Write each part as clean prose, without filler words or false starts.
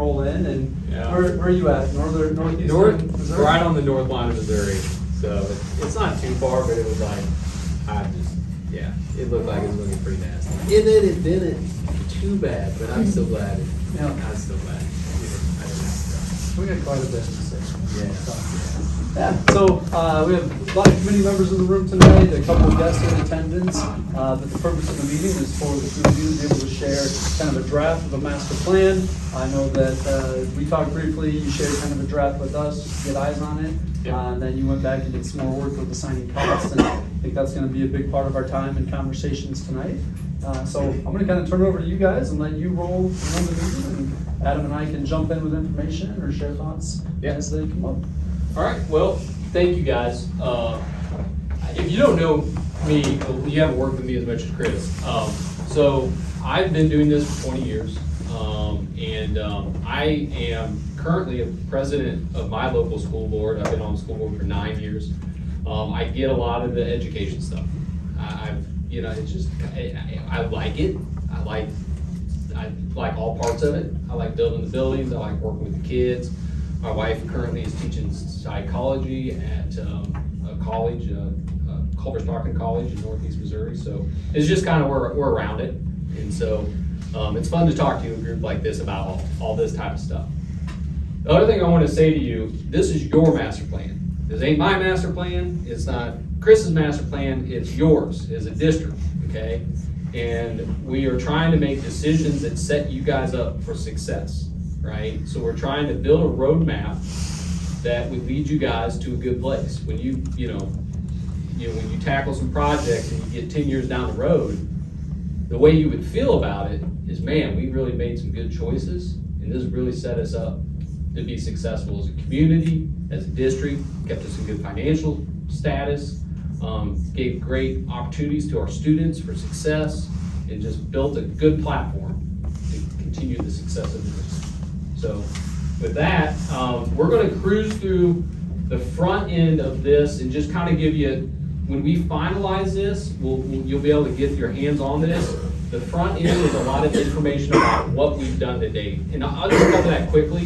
roll in, and Yeah. where are you at? Northeast Missouri? Right on the north line of Missouri. So it's not too far, but it was like, it looked like it was looking pretty nasty. And then it didn't too bad, but I'm still glad. I'm still glad. I didn't have We got quite a bit to say. Yeah. So we have a lot of committee members in the room tonight, a couple of guests in attendance. But the purpose of the meeting is for the community to be able to share kind of a draft of a master plan. I know that we talked briefly, you shared kind of a draft with us, just to get eyes on it. Yep. And then you went back and did some more work with assigning costs, and I think that's gonna be a big part of our time and conversations tonight. So I'm gonna kind of turn it over to you guys and let you run the meeting, and Adam and I can jump in with information or share thoughts as they come up. All right, well, thank you guys. If you don't know me, you haven't worked with me as much as Chris. So I've been doing this for 20 years, and I am currently a president of my local school board. I've been on the school board for 9 years. I get a lot of the education stuff. It's just, I like it. I like all parts of it. I like building the buildings. I like working with the kids. My wife currently is teaching psychology at a college, Culver-Stockton College in Northeast Missouri. So it's just kind of we're around it. And so it's fun to talk to a group like this about all this type of stuff. The other thing I want to say to you, this is your master plan. This ain't my master plan. It's not Chris's master plan. It's yours as a district, okay? And we are trying to make decisions that set you guys up for success. Right? So we're trying to build a roadmap that would lead you guys to a good place. When you tackle some projects and you get 10 years down the road, the way you would feel about it is, man, we really made some good choices, and this really set us up to be successful as a community, as a district, kept us in good financial status, gave great opportunities to our students for success, and just built a good platform to continue the success of the district. So with that, we're going to cruise through the front end of this and just kind of give you, when we finalize this, you'll be able to get your hands on this. The front end is a lot of information about what we've done to date. And I'll just cover that quickly.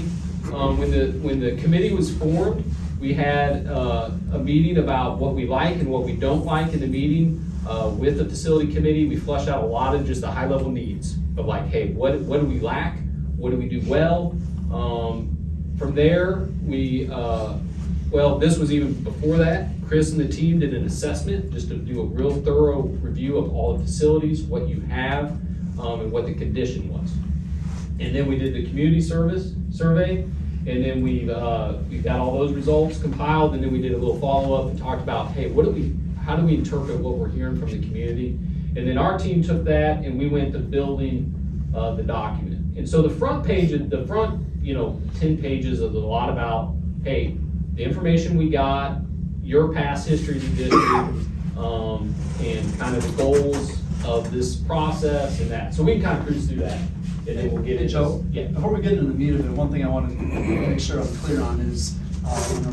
When the committee was formed, we had a meeting about what we like and what we don't like in the meeting. With the facility committee, we flushed out a lot of just the high level needs of like, hey, what do we lack? What do we do well? From there, this was even before that. Chris and the team did an assessment just to do a real thorough review of all the facilities, what you have, and what the condition was. And then we did the community survey, and then we got all those results compiled, and then we did a little follow-up and talked about, hey, how do we interpret what we're hearing from the community? And then our team took that and we went to building the document. And so the front 10 pages is a lot about, hey, the information we got, your past history of the district, and kind of the goals of this process and that. So we can kind of cruise through that, and then we'll get into Joe, before we get into the meat of it, one thing I want to make sure I'm clear on is,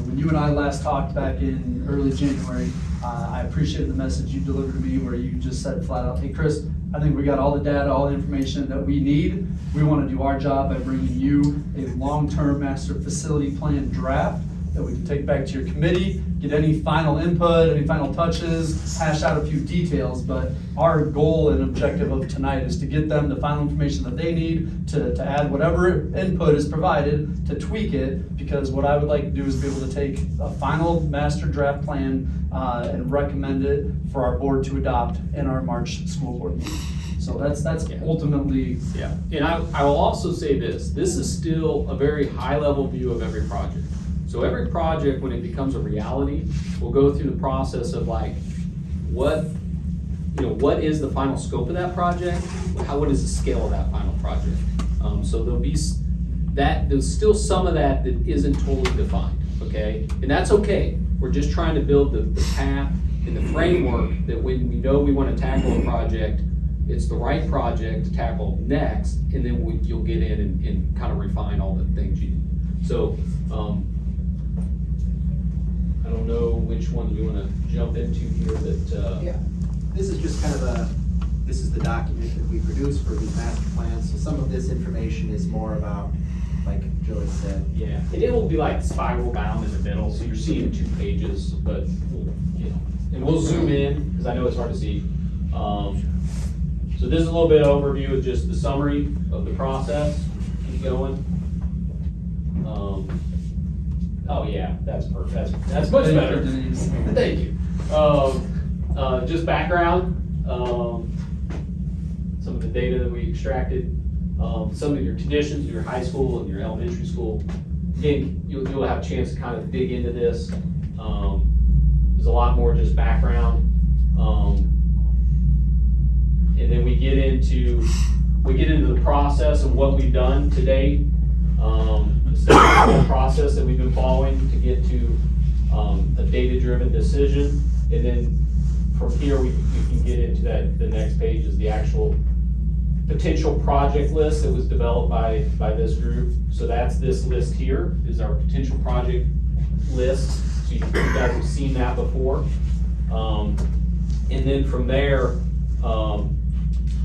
when you and I last talked back in early January, I appreciated the message you delivered to me where you just said flat out, hey Chris, I think we got all the data, all the information that we need. We want to do our job by bringing you a long-term master facility plan draft that we can take back to your committee, get any final input, any final touches, hash out a few details, but our goal and objective of tonight is to get them the final information that they need to add whatever input is provided, to tweak it, because what I would like to do is be able to take a final master draft plan and recommend it for our board to adopt in our March school board meeting. So that's ultimately. Yeah, and I will also say this is still a very high level view of every project. So every project, when it becomes a reality, we'll go through the process of like, what is the final scope of that project? What is the scale of that final project? So there's still some of that isn't totally defined, okay? And that's okay. We're just trying to build the path and the framework that when we know we want to tackle a project, it's the right project to tackle next, and then you'll get in and kind of refine all the things you need. So, I don't know which one you want to jump into here that. This is just kind of this is the document that we produce for these master plans. So some of this information is more about like Yeah, and it will be like spiral bound in the middle, so you're seeing 2 pages, but, you know, and we'll zoom in, because I know it's hard to see. So this is a little bit of overview of just the summary of the process. Keep going. Oh yeah, that's perfect. That's much Thank you, better. Denise. Thank you. Just background, some of the data that we extracted, some of your conditions, your high school and your elementary school. Again, you'll have a chance to kind of dig into this. There's a lot more just background. And then we get into the process of what we've done to date. The step-by-step process that we've been following to get to a data-driven decision. And then from here, we can get into the next page is the actual potential project list that was developed by this group. So that's this list here is our potential project list. So you guys have seen that before. And then from there,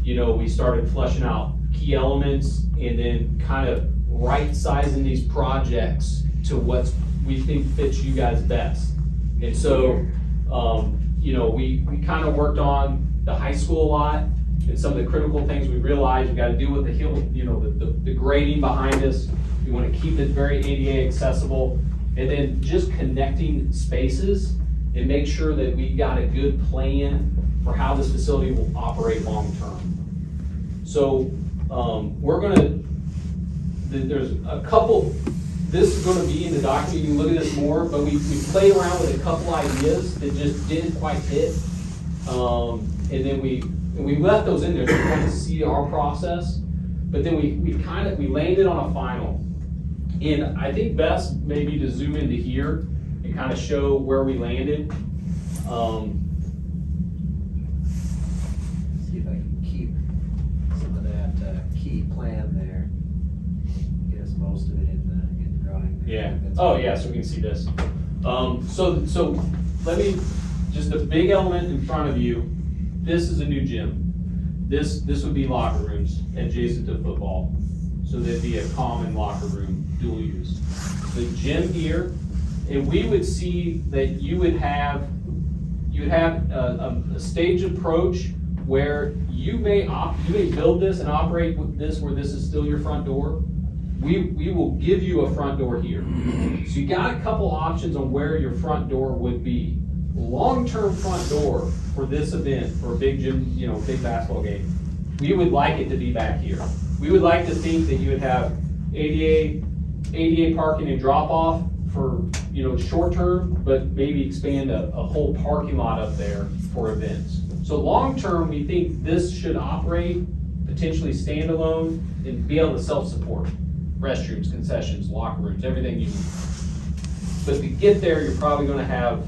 we started fleshing out key elements and then kind of right-sizing these projects to what we think fits you guys best. And so, we kind of worked on the high school a lot and some of the critical things we realized we got to deal with the hill, the grading behind us. We want to keep it very ADA accessible, and then just connecting spaces and make sure that we got a good plan for how this facility will operate long-term. So there's a couple, this is gonna be in the document, you can look at this more, but we played around with a couple ideas that just didn't quite hit. And then we left those in there to kind of see our process, but then we landed on a final. And I think best maybe to zoom into here and kind of show where we landed. See if I can keep some of that key plan there. Get us most of it in the drawing. Yeah. Oh, yeah. So we can see this. So let me just a big element in front of you. This is a new gym. This would be locker rooms adjacent to football. So there'd be a common locker room, dual use. The gym here, and we would see that you would have a stage approach where you may build this and operate with this where this is still your front door. We will give you a front door here. So you got a couple options on where your front door would be. Long-term front door for this event, for a big gym, big basketball game, we would like it to be back here. We would like to think that you would have ADA parking and drop-off for, short term, but maybe expand a whole parking lot up there for events. So long-term, we think this should operate potentially standalone and be able to self-support. Restrooms, concessions, locker rooms, everything you need. But to get there, you're probably gonna have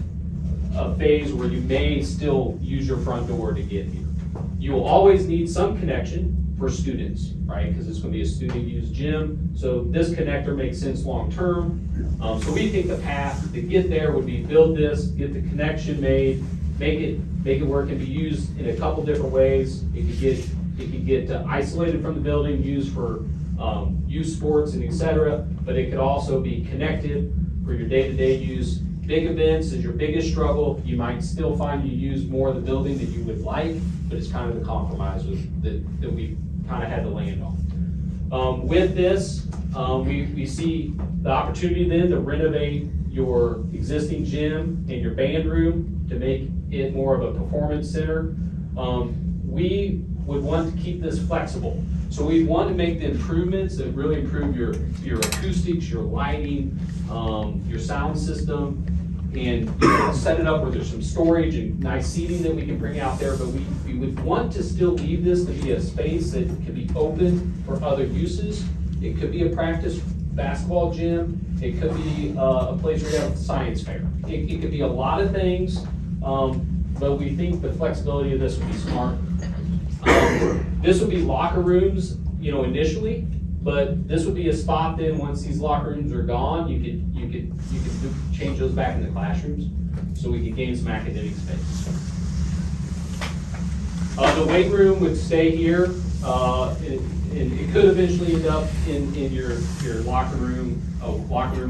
a phase where you may still use your front door to get here. You will always need some connection for students, right? Because it's gonna be a student-used gym. So this connector makes sense long-term. So we think the path to get there would be build this, get the connection made, make it where it can be used in a couple different ways. It could get isolated from the building, used for youth sports and et cetera, but it could also be connected for your day-to-day use. Big events is your biggest struggle. You might still find you use more of the building than you would like, but it's kind of the compromise that we kind of had to land on. With this, we see the opportunity then to renovate your existing gym and your band room to make it more of a performance center. We would want to keep this flexible. So we want to make the improvements that really improve your acoustics, your lighting, your sound system, and set it up where there's some storage and nice seating that we can bring out there. But we would want to still leave this to be a space that could be open for other uses. It could be a practice basketball gym. It could be a place where you have a science fair. It could be a lot of things, but we think the flexibility of this would be smart. This would be locker rooms, initially, but this would be a spot then, once these locker rooms are gone, you could change those back into classrooms, so we could gain some academic space. The weight room would stay here. And it could eventually end up in your locker room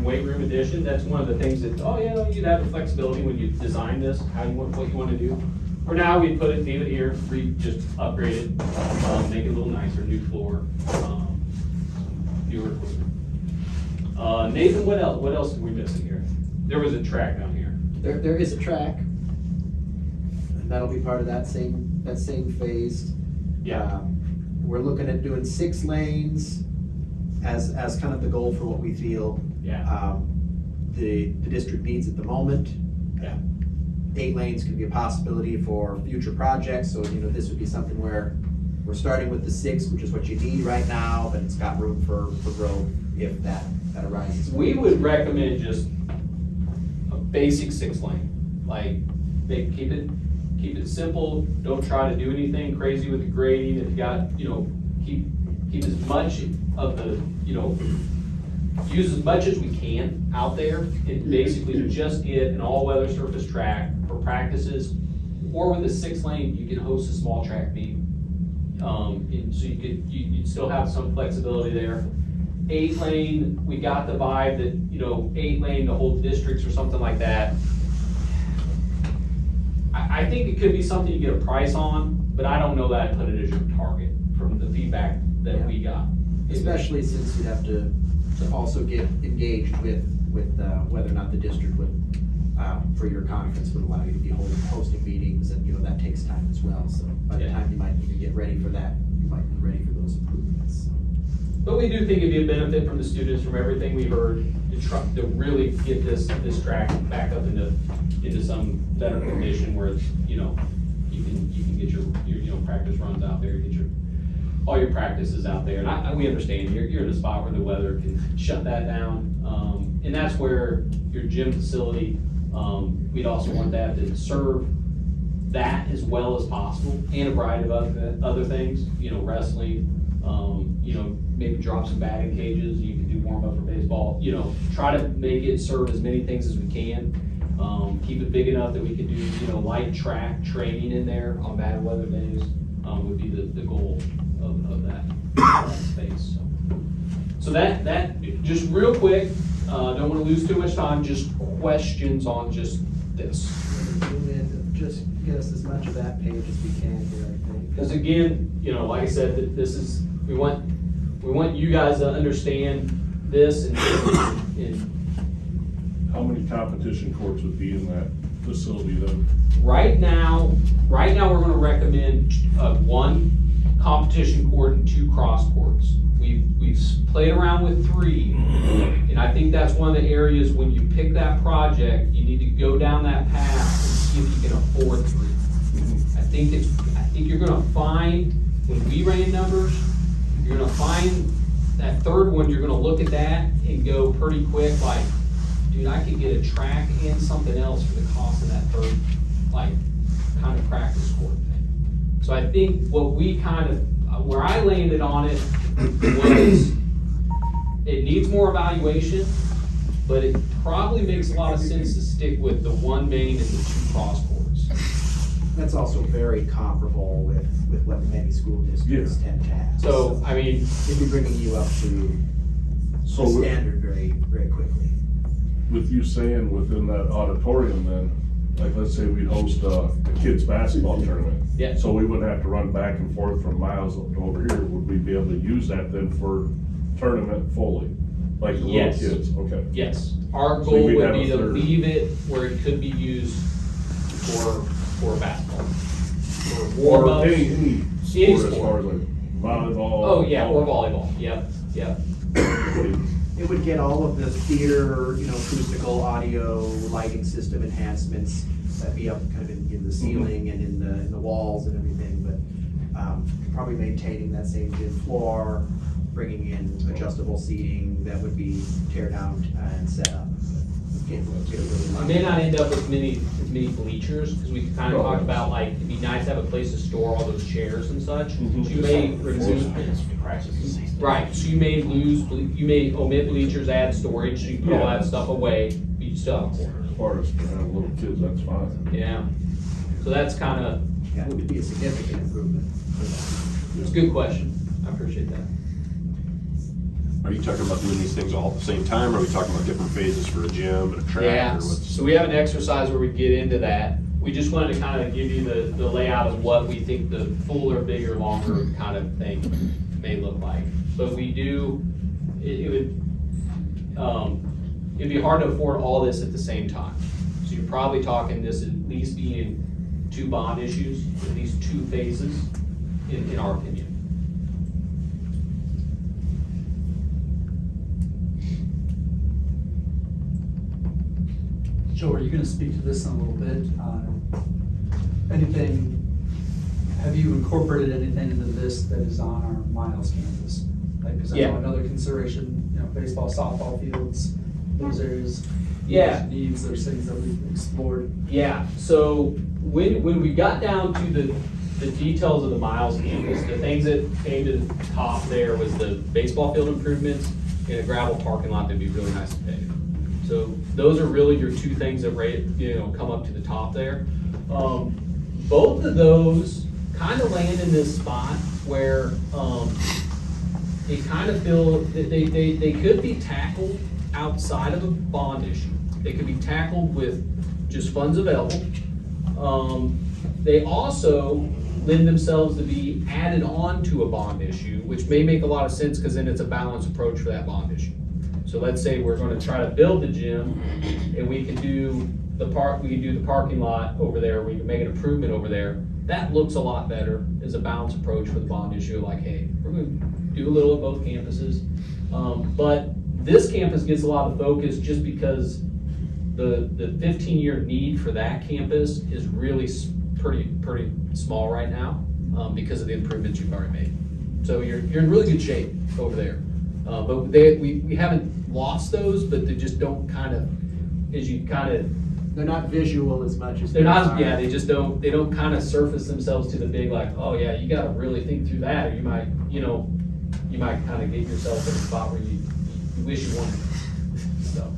weight room addition. That's one of the things that, oh yeah, you'd have the flexibility when you design this, what you want to do. For now, we leave it here, just upgrade it, make it a little nicer, new floor, newer equipment. Nathan, what else are we missing here? There was a track down here. There is a track, and that'll be part of that same phase. Yeah. We're looking at doing 6 lanes as kind of the goal for what we feel. Yeah. The district needs at the moment. Yeah. 8 lanes could be a possibility for future projects, so this would be something where we're starting with the 6, which is what you need right now, but it's got room for growth if that arises. We would recommend just a basic 6 lane, like keep it simple. Don't try to do anything crazy with the grading. If you got, keep as much of the, use as much as we can out there, and basically just get an all-weather surface track for practices. Or with a 6 lane, you can host a small track meet. And so you'd still have some flexibility there. 8 lane, we got the vibe that, 8 lane, the whole districts or something like that. I think it could be something you get a price on, but I don't know that I'd put it as your target from the feedback that we got. Especially since you'd have to also get engaged with whether or not the district would, for your conference, would allow you to be hosting meetings, and that takes time as well. So by the time you might even get ready for that, you might be ready for those improvements. So. But we do think it'd be a benefit from the students, from everything we heard, to really get this track back up into some better condition where it's, you can get your practice runs out there, get all your practices out there. And we understand you're in a spot where the weather can shut that down. And that's where your gym facility, we'd also want that to serve that as well as possible, and a variety of other things, wrestling, maybe drop some batting cages, you can do warm up for baseball, try to make it serve as many things as we can. Keep it big enough that we can do, light track training in there on bad weather days, would be the goal of that space. So that, just real quick, don't wanna lose too much time, just questions on just this. Just get us as much of that page as we can here, I think. Because again, like I said, that this is, we want you guys to understand this and how many competition courts would be in that facility then? right now we're gonna recommend 1 competition court and 2 cross courts. We've played around with 3, and I think that's one of the areas when you pick that project, you need to go down that path and see if you can afford 3. I think you're gonna find, when we ran numbers, you're gonna find that 3rd one, you're gonna look at that and go pretty quick, like, dude, I could get a track and something else for the cost of that 3rd, kind of practice court thing. So I think what we where I landed on it was, it needs more evaluation, but it probably makes a lot of sense to stick with the 1 main and the 2 cross courts. That's also very comparable with what many school districts tend to have. So, I mean, it'd be bringing you up to the standard very, very quickly. With you saying within that auditorium then, like let's say we'd host a kids basketball tournament. Yeah. So we wouldn't have to run back and forth from miles over here. Would we be able to use that then for tournament fully? Like the little kids, okay. Yes, our So goal we'd would have be a to third. leave it where it could be used for basketball. For warm ups. Any Any sport as sport. far as like volleyball. Oh, yeah, or volleyball, yep. It would get all of the theater, acoustical, audio, lighting system enhancements that'd be up kind of in the ceiling and in the walls and everything, but probably maintaining that same gym floor, bringing in adjustable seating that would be tear down and set up. We may not end up with as many bleachers, because we kind of talked about, like, it'd be nice to have a place to store all those chairs and such. So you may remove, right, so you may omit bleachers, add storage, so you put all that stuff away, but you still have a corner. As far as to have little kids, that's fine. Yeah, so that's kind of, Yeah, it would be a significant improvement for that. It's a good question. I appreciate that. Are you talking about doing these things all at the same time, or are we talking about different phases for a gym and a track? Yeah, Or what's? so we have an exercise where we get into that. We just wanted to kind of give you the layout of what we think the fuller, bigger, longer kind of thing may look like. But we do, it'd be hard to afford all this at the same time. So you're probably talking this at least being 2 bond issues, at least 2 phases, in our opinion. Joe, are you gonna speak to this in a little bit? Anything, have you incorporated anything into this that is on our Miles campus? Like, cause I Yeah. know another consideration, you know, baseball, softball fields, those areas. Yeah. Needs, there's things that we've explored. Yeah, so when we got down to the details of the Miles campus, the things that came to the top there was the baseball field improvements and a gravel parking lot that'd be really nice to pave. So those are really your 2 things that come up to the top there. Both of those kind of land in this spot where they kind of feel that they could be tackled outside of a bond issue. They could be tackled with just funds available. They also lend themselves to be added on to a bond issue, which may make a lot of sense because then it's a balanced approach for that bond issue. So let's say we're going to try to build the gym, and we can do the parking lot over there. We can make an improvement over there. That looks a lot better as a balanced approach for the bond issue. Like, hey, we're going to do a little at both campuses, but this campus gets a lot of focus just because the 15-year need for that campus is really pretty small right now because of the improvements you've already made. So you're in really good shape over there. But we haven't lost those, but they just don't They're not visual as much as they're they not, are. yeah, they don't kind of surface themselves to the big, like, oh yeah, you gotta really think through that, or you might kind of get yourself in a spot where you wish you weren't. So.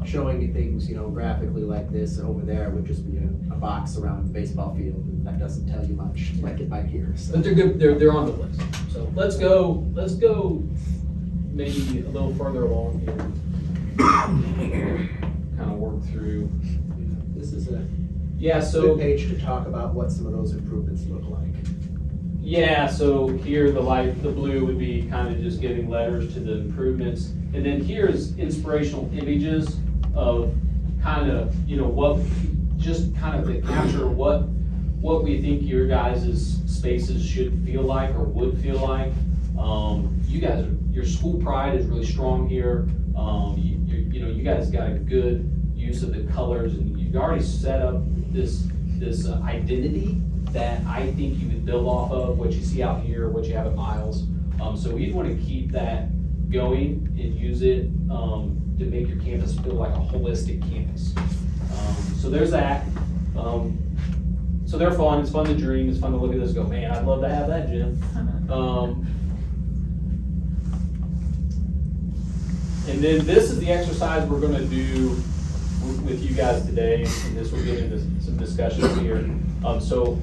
Showing things, graphically like this over there would just be a box around a baseball field, and that doesn't tell you much, like it might here, so. But they're good, they're on the list. So let's go maybe a little further along here. Kind of work through. This is a Yeah, so. good page to talk about what some of those improvements look like. Yeah, so here the blue would be kind of just giving letters to the improvements. And then here's inspirational images of kind of, just kind of to capture what we think your guys' spaces should feel like or would feel like. Your school pride is really strong here. You guys got a good use of the colors, and you've already set up this identity that I think you would build off of, what you see out here, what you have at Miles. So we'd want to keep that going and use it to make your campus feel like a holistic campus. So there's that. So they're fun. It's fun to dream. It's fun to look at this and go, man, I'd love to have that gym. And then this is the exercise we're going to do with you guys today, and this will get into some discussions here. So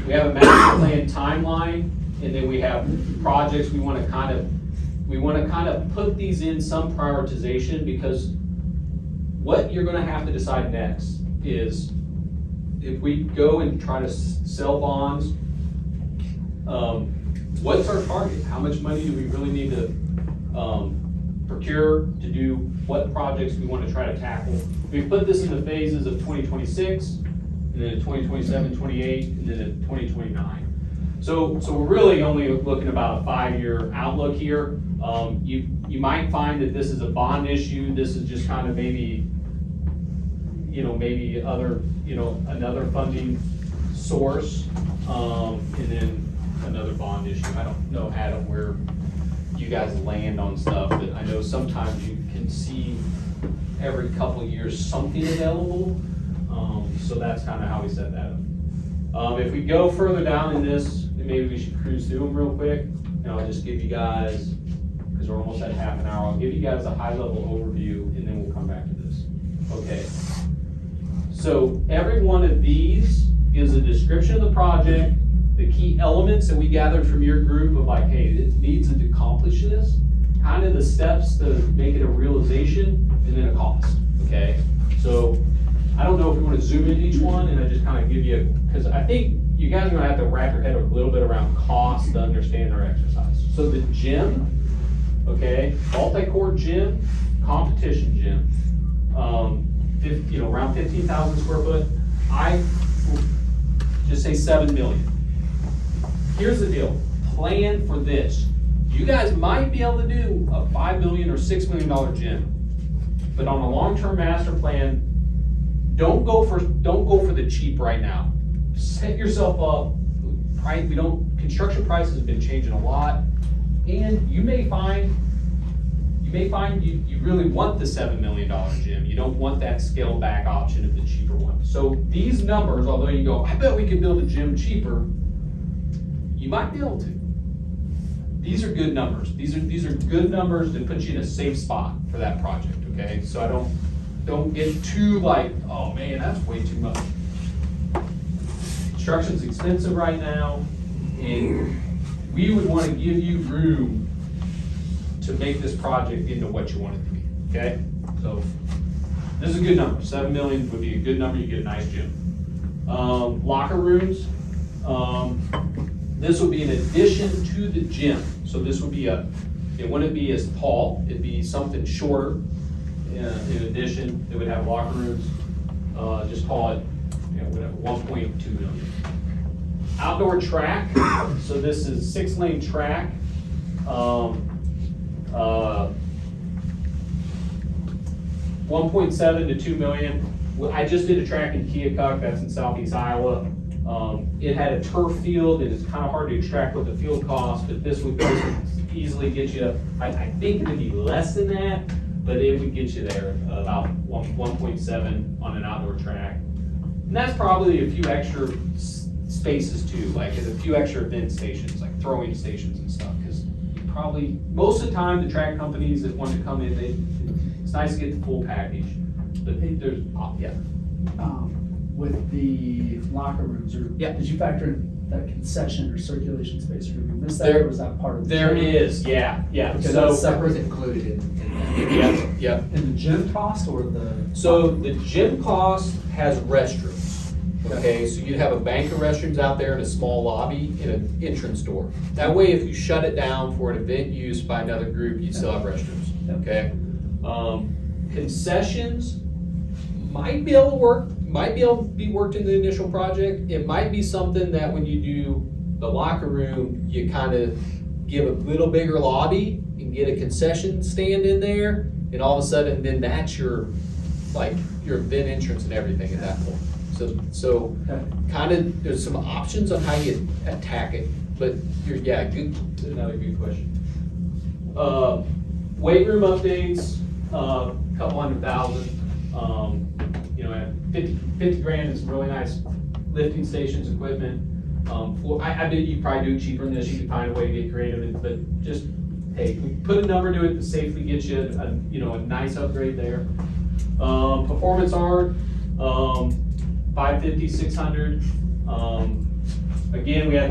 we have a master plan timeline, and then we have projects we want to kind of put these in some prioritization, because what you're going to have to decide next is if we go and try to sell bonds, what's our target? How much money do we really need to procure to do what projects we want to try to tackle? We put this in the phases of 2026, and then 2027, 28, and then at 2029. So we're really only looking about a 5-year outlook here. You might find that this is a bond issue. This is just kind of maybe other, another funding source, and then another bond issue. I don't know, Adam, where you guys land on stuff, but I know sometimes you can see every couple of years something available. So that's kind of how we set that up. If we go further down in this, maybe we should cruise through them real quick. And I'll just give you guys, because we're almost at half an hour, I'll give you guys a high-level overview, and then we'll come back to this. Okay. So every one of these gives a description of the project, the key elements that we gathered from your group of like, hey, it needs to accomplish this, kind of the steps to make it a realization, and then a cost, okay? So I don't know if we want to zoom into each one, and I just kind of give you, because I think you guys are gonna have to wrap your head a little bit around cost to understand our exercise. So the gym, okay, multi-court gym, competition gym, around 15,000 square foot. I will just say 7 million. Here's the deal, plan for this. You guys might be able to do a $5 million or $6 million gym, but on a long-term master plan, don't go for the cheap right now. Set yourself up. Construction prices have been changing a lot, and you may find you really want the $7 million gym. You don't want that scaled back option of the cheaper one. So these numbers, although you go, I bet we can build a gym cheaper, you might be able to. These are good numbers. These are good numbers that put you in a safe spot for that project, okay? So I don't get too like, oh man, that's way too much. Construction's expensive right now, and we would want to give you room to make this project into what you want it to be, okay? So this is a good number. 7 million would be a good number. You get a nice gym. Locker rooms. This would be in addition to the gym. So this would be it wouldn't be as tall. It'd be something shorter. In addition, it would have locker rooms. Just call it, whatever, 1.2 million. Outdoor track. So this is 6-lane track. 1.7 to 2 million. I just did a track in Keokuk, that's in southeast Iowa. It had a turf field, and it's kind of hard to extract what the field costs, but this would easily get you, I think it would be less than that, but it would get you there, about 1.7 on an outdoor track. And that's probably a few extra spaces too, like a few extra event stations, like throwing stations and stuff, because probably, most of the time, the track companies that want to come in, it's nice to get the full package, but there's, yeah. With the locker rooms, or Yeah. did you factor in that concession or circulation space, or did we miss that, or was that part of the There gym? is, yeah. Okay, So, that's That was included in that. yep. In the gym cost or the? So the gym cost has restrooms, okay? So you'd have a bank of restrooms out there and a small lobby and an entrance door. That way, if you shut it down for an event used by another group, you'd still have restrooms, okay? Concessions might be able to be worked in the initial project. It might be something that when you do the locker room, you kind of give a little bigger lobby and get a concession stand in there, and all of a sudden, then that's your event entrance and everything at that point. So kind of, there's some options on how you attack it, but another good question. Weight room updates, couple $100,000. At 50 grand is really nice lifting stations, equipment. I bet you probably do it cheaper than this. You could find a way to get creative, but just, hey, we put a number to it to safely get you a nice upgrade there. Performance art, 550, 600. Again, we had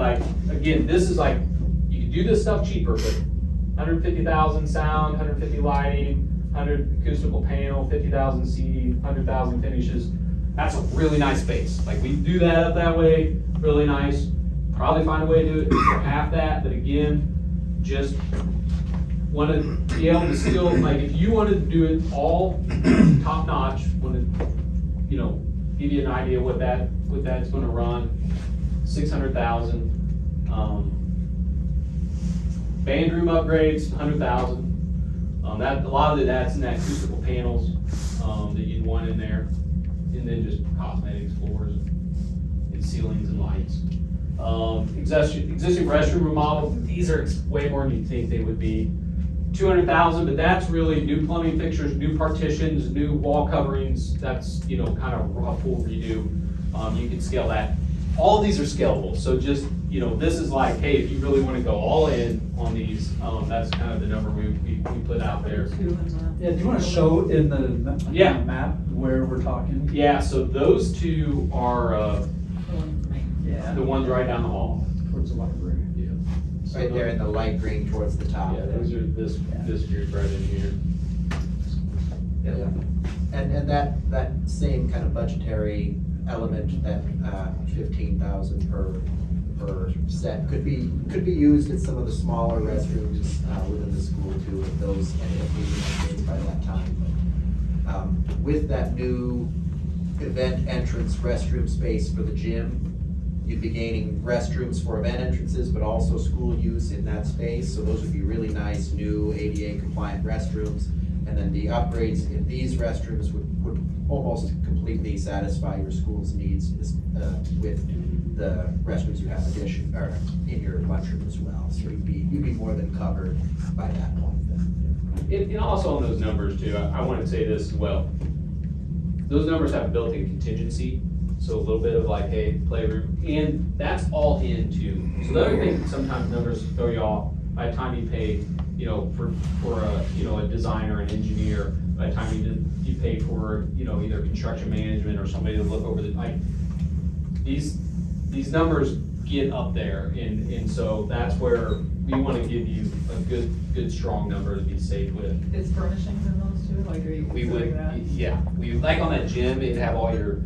this is like, you can do this stuff cheaper, but 150,000 sound, 150 lighting, 100 acoustical panel, 50,000 seating, 100,000 finishes. That's a really nice space. Like, we do that up that way, really nice. Probably find a way to do it for half that, but again, just want to be able to still, like, if you wanted to do it all top notch, want to, give you an idea what that's going to run, 600,000. Band room upgrades, 100,000. A lot of that's in that acoustical panels that you'd want in there, and then just cosmetics, floors, and ceilings and lights. Existing restroom remodel, these are way more than you'd think they would be. 200,000, but that's really new plumbing fixtures, new partitions, new wall coverings. That's kind of a full redo. You can scale that. All of these are scalable. So just this is like, hey, if you really want to go all in on these, that's kind of the number we put out there. Yeah, do you want to show in the map where we're talking? Yeah, so those two are the ones right down the hall. towards the library. Yeah. So Right there in the light green towards the top. Yeah, those are this group right in here. Yeah. And that same kind of budgetary element, that 15,000 per set could be used in some of the smaller restrooms within the school too, if those end up being updated by that time. But, with that new event entrance restroom space for the gym, you'd be gaining restrooms for event entrances, but also school use in that space. So those would be really nice, new ADA compliant restrooms. And then the upgrades in these restrooms would almost completely satisfy your school's needs with the restrooms you have in your lunchroom as well. So you'd be more than covered by that point then. And also on those numbers too, I want to say this as well. Those numbers have built-in contingency, so a little bit of like, hey, playroom, and that's all in too. So the other thing, sometimes numbers throw you off. By the time you pay, for a designer, an engineer, by the time you pay for, either construction management or somebody to look over these numbers get up there, and so that's where we want to give you a good strong number to be safe with. Is furnishings in those too, like are you We considering would, that? yeah, we like on that gym, it'd have all your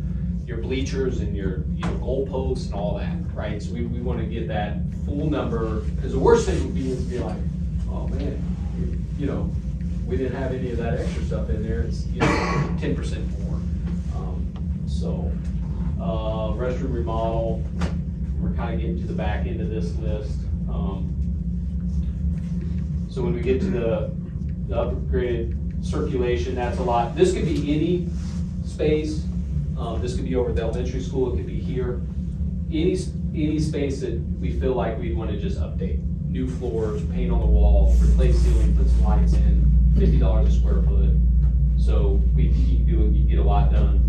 bleachers and your, goal posts and all that, right? So we want to get that full number, because the worst thing would be is to be like, oh man, we didn't have any of that extra stuff in there, it's, 10% more. Restroom remodel, we're kind of getting to the back end of this list. So when we get to the upgraded circulation, that's a lot. This could be any space. This could be over at the elementary school, it could be here. Any space that we feel like we'd want to just update. New floors, paint on the wall, replace ceiling, put some lights in, $50 a square foot. So you get a lot done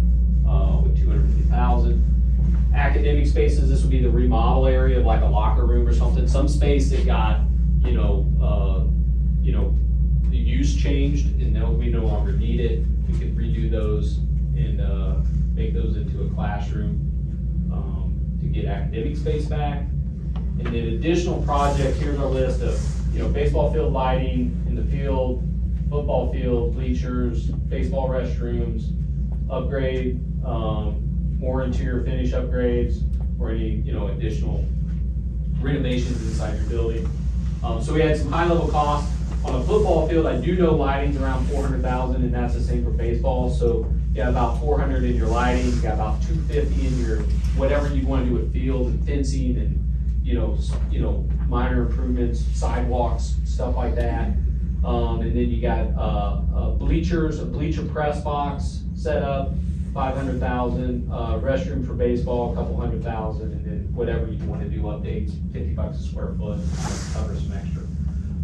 with $250,000. Academic spaces, this would be the remodel area of like a locker room or something. Some space that got, the use changed and we no longer need it. We could redo those and make those into a classroom to get academic space back. And then additional projects, here's our list of, baseball field lighting in the field, football field, bleachers, baseball restrooms, upgrade, more interior finish upgrades, or any, additional renovations inside your building. So we had some high level costs. On a football field, I do know lighting's around $400,000, and that's the same for baseball. So you got about $400 in your lighting, you got about $250 in your, whatever you want to do with field and fencing and, minor improvements, sidewalks, stuff like that. And then you got bleachers, a bleacher press box set up, $500,000, restroom for baseball, a couple $100,000, and then whatever you want to do updates, $50 a square foot, cover some extra.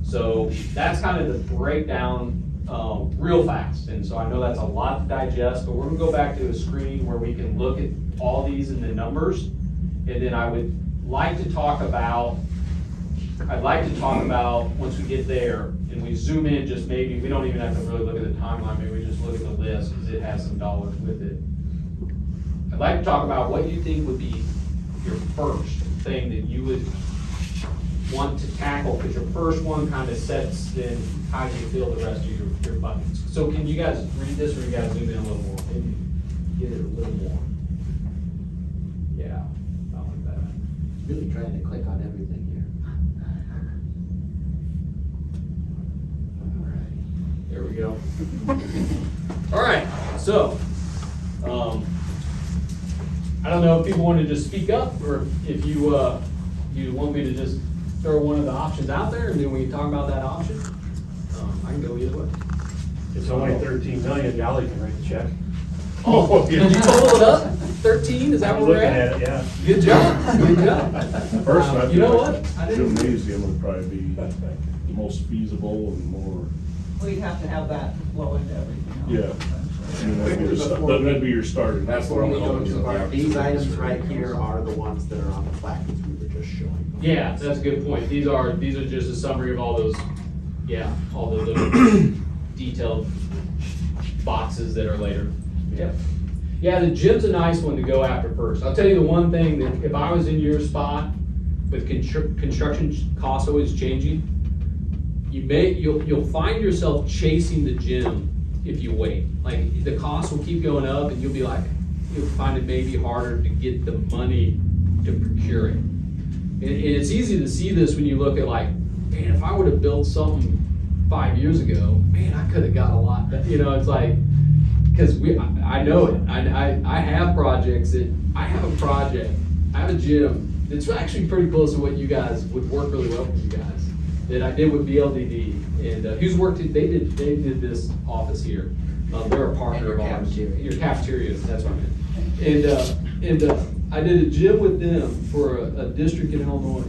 So that's kind of the breakdown real fast. And so I know that's a lot to digest, but we're gonna go back to a screen where we can look at all these in the numbers. And then I'd like to talk about, once we get there and we zoom in, just maybe, we don't even have to really look at the timeline, maybe we just look at the list because it has some dollars with it. I'd like to talk about what you think would be your first thing that you would want to tackle, because your first one kind of sets then how you feel the rest of your buckets. So can you guys read this, or you guys zoom in a little more? Maybe get it a little more. Yeah, I like that. Really trying to click on everything here. There we go. All right, so, I don't know if people want to just speak up, or if you want me to just throw one of the options out there, and then we can talk about that option. I can go either way. It's only 13 million, Golly can write the check. Oh, did you total it up? 13, is that I'm where we're looking at? at it, yeah. Good job, good job. First, I You know feel what? like I didn't- gymnasium would probably be the most feasible and more, We'd have to have that flow into everything else. Yeah. that'd be your starting. That's where we go to. These items right here are the ones that are on the placards we were just showing. Yeah, that's a good point. These are just a summary of all those, all the little detailed boxes that are later. Yeah. Yeah, the gym's a nice one to go after first. I'll tell you the one thing that if I was in your spot, with construction costs always changing, you'll find yourself chasing the gym if you wait. Like, the costs will keep going up, and you'll find it maybe harder to get the money to procure it. And it's easy to see this when you look at, like, man, if I would have built something 5 years ago, man, I could have got a lot. It's like, because I know it. I have projects I have a gym that's actually pretty close to what you guys would work really well for you guys, that I did with BLDD, and they did this office here. They're a partner of ours. Your cafeteria, that's what I meant. And I did a gym with them for a district in Illinois.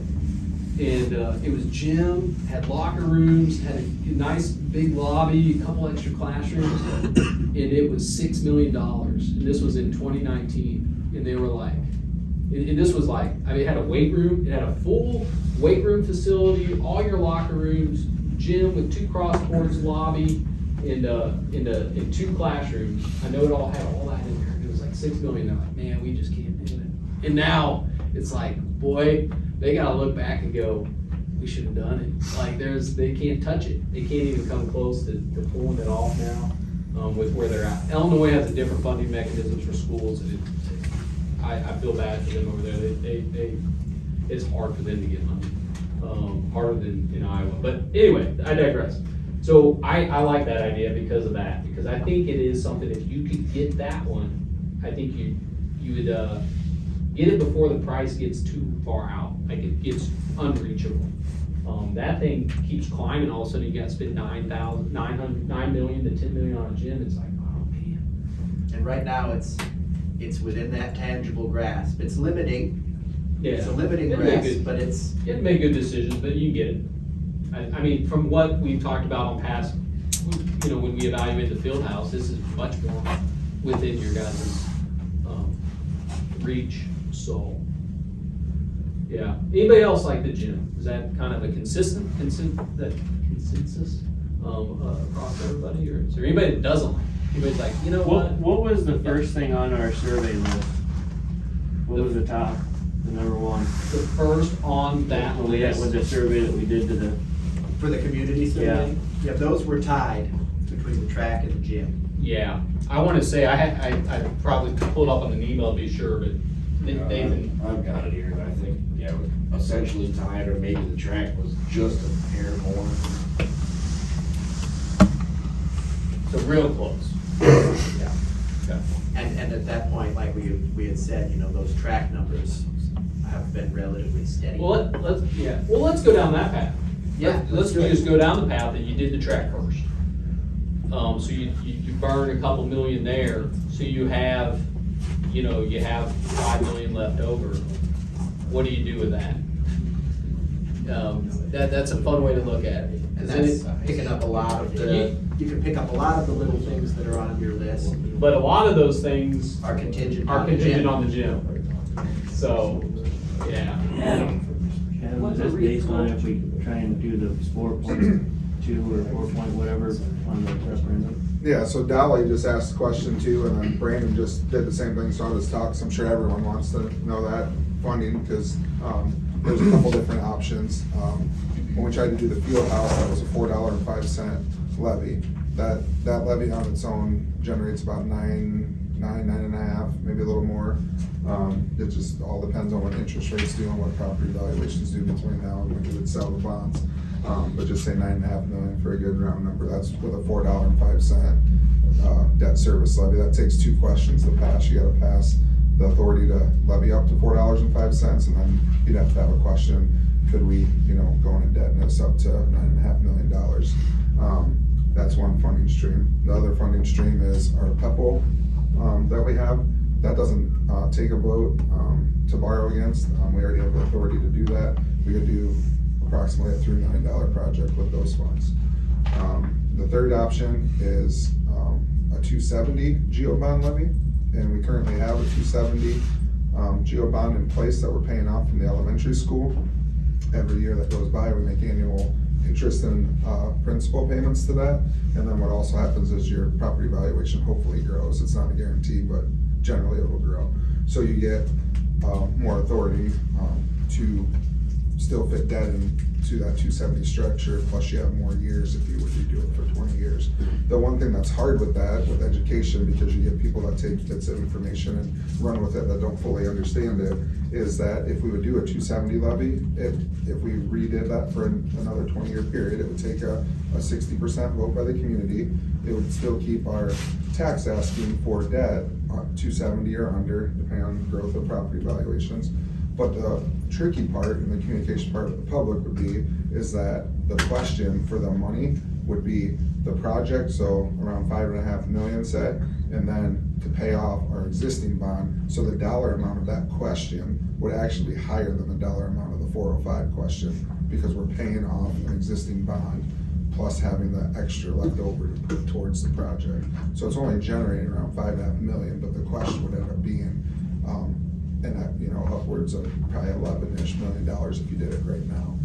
And it was gym, had locker rooms, had a nice big lobby, a couple extra classrooms, and it was $6 million. And this was in 2019. And they were like, and this was like, it had a weight room, it had a full weight room facility, all your locker rooms, gym with 2 cross courts, lobby, and 2 classrooms. I know it all had all that in there. It was like $6 million. They're like, man, we just can't do it. And now it's like, boy, they gotta look back and go, we should have done it. Like, they can't touch it. They can't even come close to pulling it off now, with where they're at. Illinois has a different funding mechanisms for schools, and I feel bad for them over there. It's hard for them to get money, harder than in Iowa. But anyway, I digress. So I like that idea because of that, because I think it is something, if you could get that one, I think you would, get it before the price gets too far out, like it gets unreachable. That thing keeps climbing, all of a sudden you gotta spend $9 million to $10 million on a gym. It's like, oh man. And right now, it's within that tangible grasp. It's limiting. Yeah. It's a limiting grasp, but it's. You have to make good decisions, but you get it. I mean, from what we've talked about on past, when we evaluate the field house, this is much more within your guys' reach. So, yeah. Anybody else like the gym? Is that kind of a consensus across everybody, or is there anybody that doesn't like it? Anybody's like, you know what? What was the first thing on our survey list? What was the top, the number one? The first on that list. With the survey that we did to the. For the community survey? Yeah, those were tied between the track and the gym. Yeah, I want to say, I probably pulled up on an email to be sure, but Nathan. I've got it here, and I think, yeah, essentially tied, or maybe the track was just a hair more. So real close. Yeah. Okay. And at that point, like we had said, those track numbers have been relatively steady. Well, let's go down that path. Yeah, Let's do it. just go down the path that you did the track first. So you burn a couple million there, so you have 5 million left over. What do you do with that? That's a fun way to look at it. And that's picking up a lot of you can pick up a lot of the little things that are on your list. But a lot of those things Are contingent are on the gym. contingent on the gym. So, yeah. And was this based on if we try and do the 4.2 or 4 point whatever on the referendum? Yeah, so Dolly just asked the question too, and then Brandon just did the same thing, so I'll just talk, so I'm sure everyone wants to know that funding, because there's a couple different options. When we tried to do the field house, that was a $4.05 levy. That levy on its own generates about nine and a half, maybe a little more. It just all depends on what interest rates do and what property valuations do between now and when you would sell the bonds. But just say $9.5 million for a good round number. That's with a $4.05 debt service levy. That takes 2 questions to pass. You gotta pass the authority to levy up to $4.05, and then you'd have to have a question, could we, go into indebtedness up to $9.5 million? That's one funding stream. The other funding stream is our PEPL that we have. That doesn't take a vote to borrow against. We already have the authority to do that. We could do approximately a $3 million project with those funds. The third option is a 270 GO bond levy, and we currently have a 270 GO bond in place that we're paying off from the elementary school. Every year that goes by, we make annual interest and principal payments to that, and then what also happens is your property valuation hopefully grows. It's not a guarantee, but generally it will grow. So you get more authority to still fit dead into that 270 structure, plus you have more years if you were to do it for 20 years. The one thing that's hard with that, with education, because you get people that take bits of information and run with it that don't fully understand it, is that if we would do a 270 levy, if we redid that for another 20-year period, it would take a 60% vote by the community. It would still keep our tax asking for debt 270 or under, depending on growth of property valuations. But the tricky part and the communication part with the public would be, is that the question for the money would be the project, so around 5.5 million say, and then to pay off our existing bond. So the dollar amount of that question would actually be higher than the dollar amount of the 405 question, because we're paying off an existing bond plus having the extra left over to put towards the project. So it's only generating around 5.5 million, but the question would end up being, and that, you know, upwards of probably $11-ish million if you did it right now.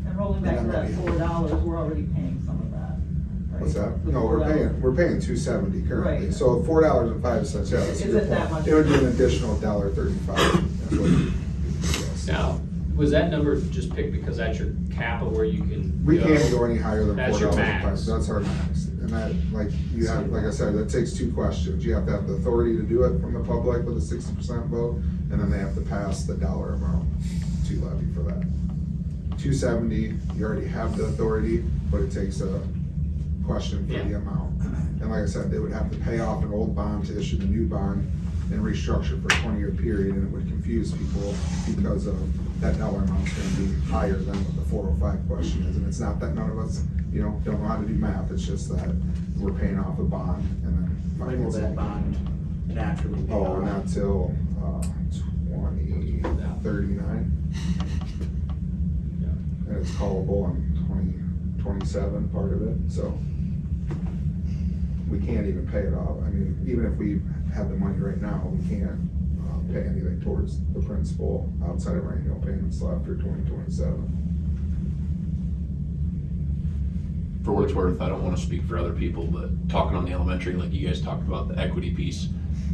And rolling back to that $4, we're already paying some of that, right? What's that? The No, we're $4. paying $270 currently, Right. so $4.05, yeah, that's a Is good it that point. much? It would be an additional $1.35. That's what it is. Now, was that number just picked because that's your cap of where you can We can't go any higher than That's your $4.05, max. that's our max. And that, like, you have, like I said, that takes two questions. You have to have the authority to do it from the public with a 60% vote, and then they have to pass the dollar amount to levy for that. 270, you already have the authority, but it takes a question for the Yeah. amount. And like I said, they would have to pay off an old bond to issue the new bond and restructure for a 20-year period, and it would confuse people because of that dollar amount's gonna be higher than what the 405 question is. And it's not that none of us, you know, don't know how to do math, it's just that we're paying off a bond and then. When will that bond naturally be Oh, on? not till 2039. And it's callable in 2027, part of it, so. We can't even pay it off. I mean, even if we had the money right now, we can't pay anything towards the principal outside of our annual payments till after 2027. For what it's worth, I don't wanna speak for other people, but talking on the elementary, like you guys talked about the equity piece,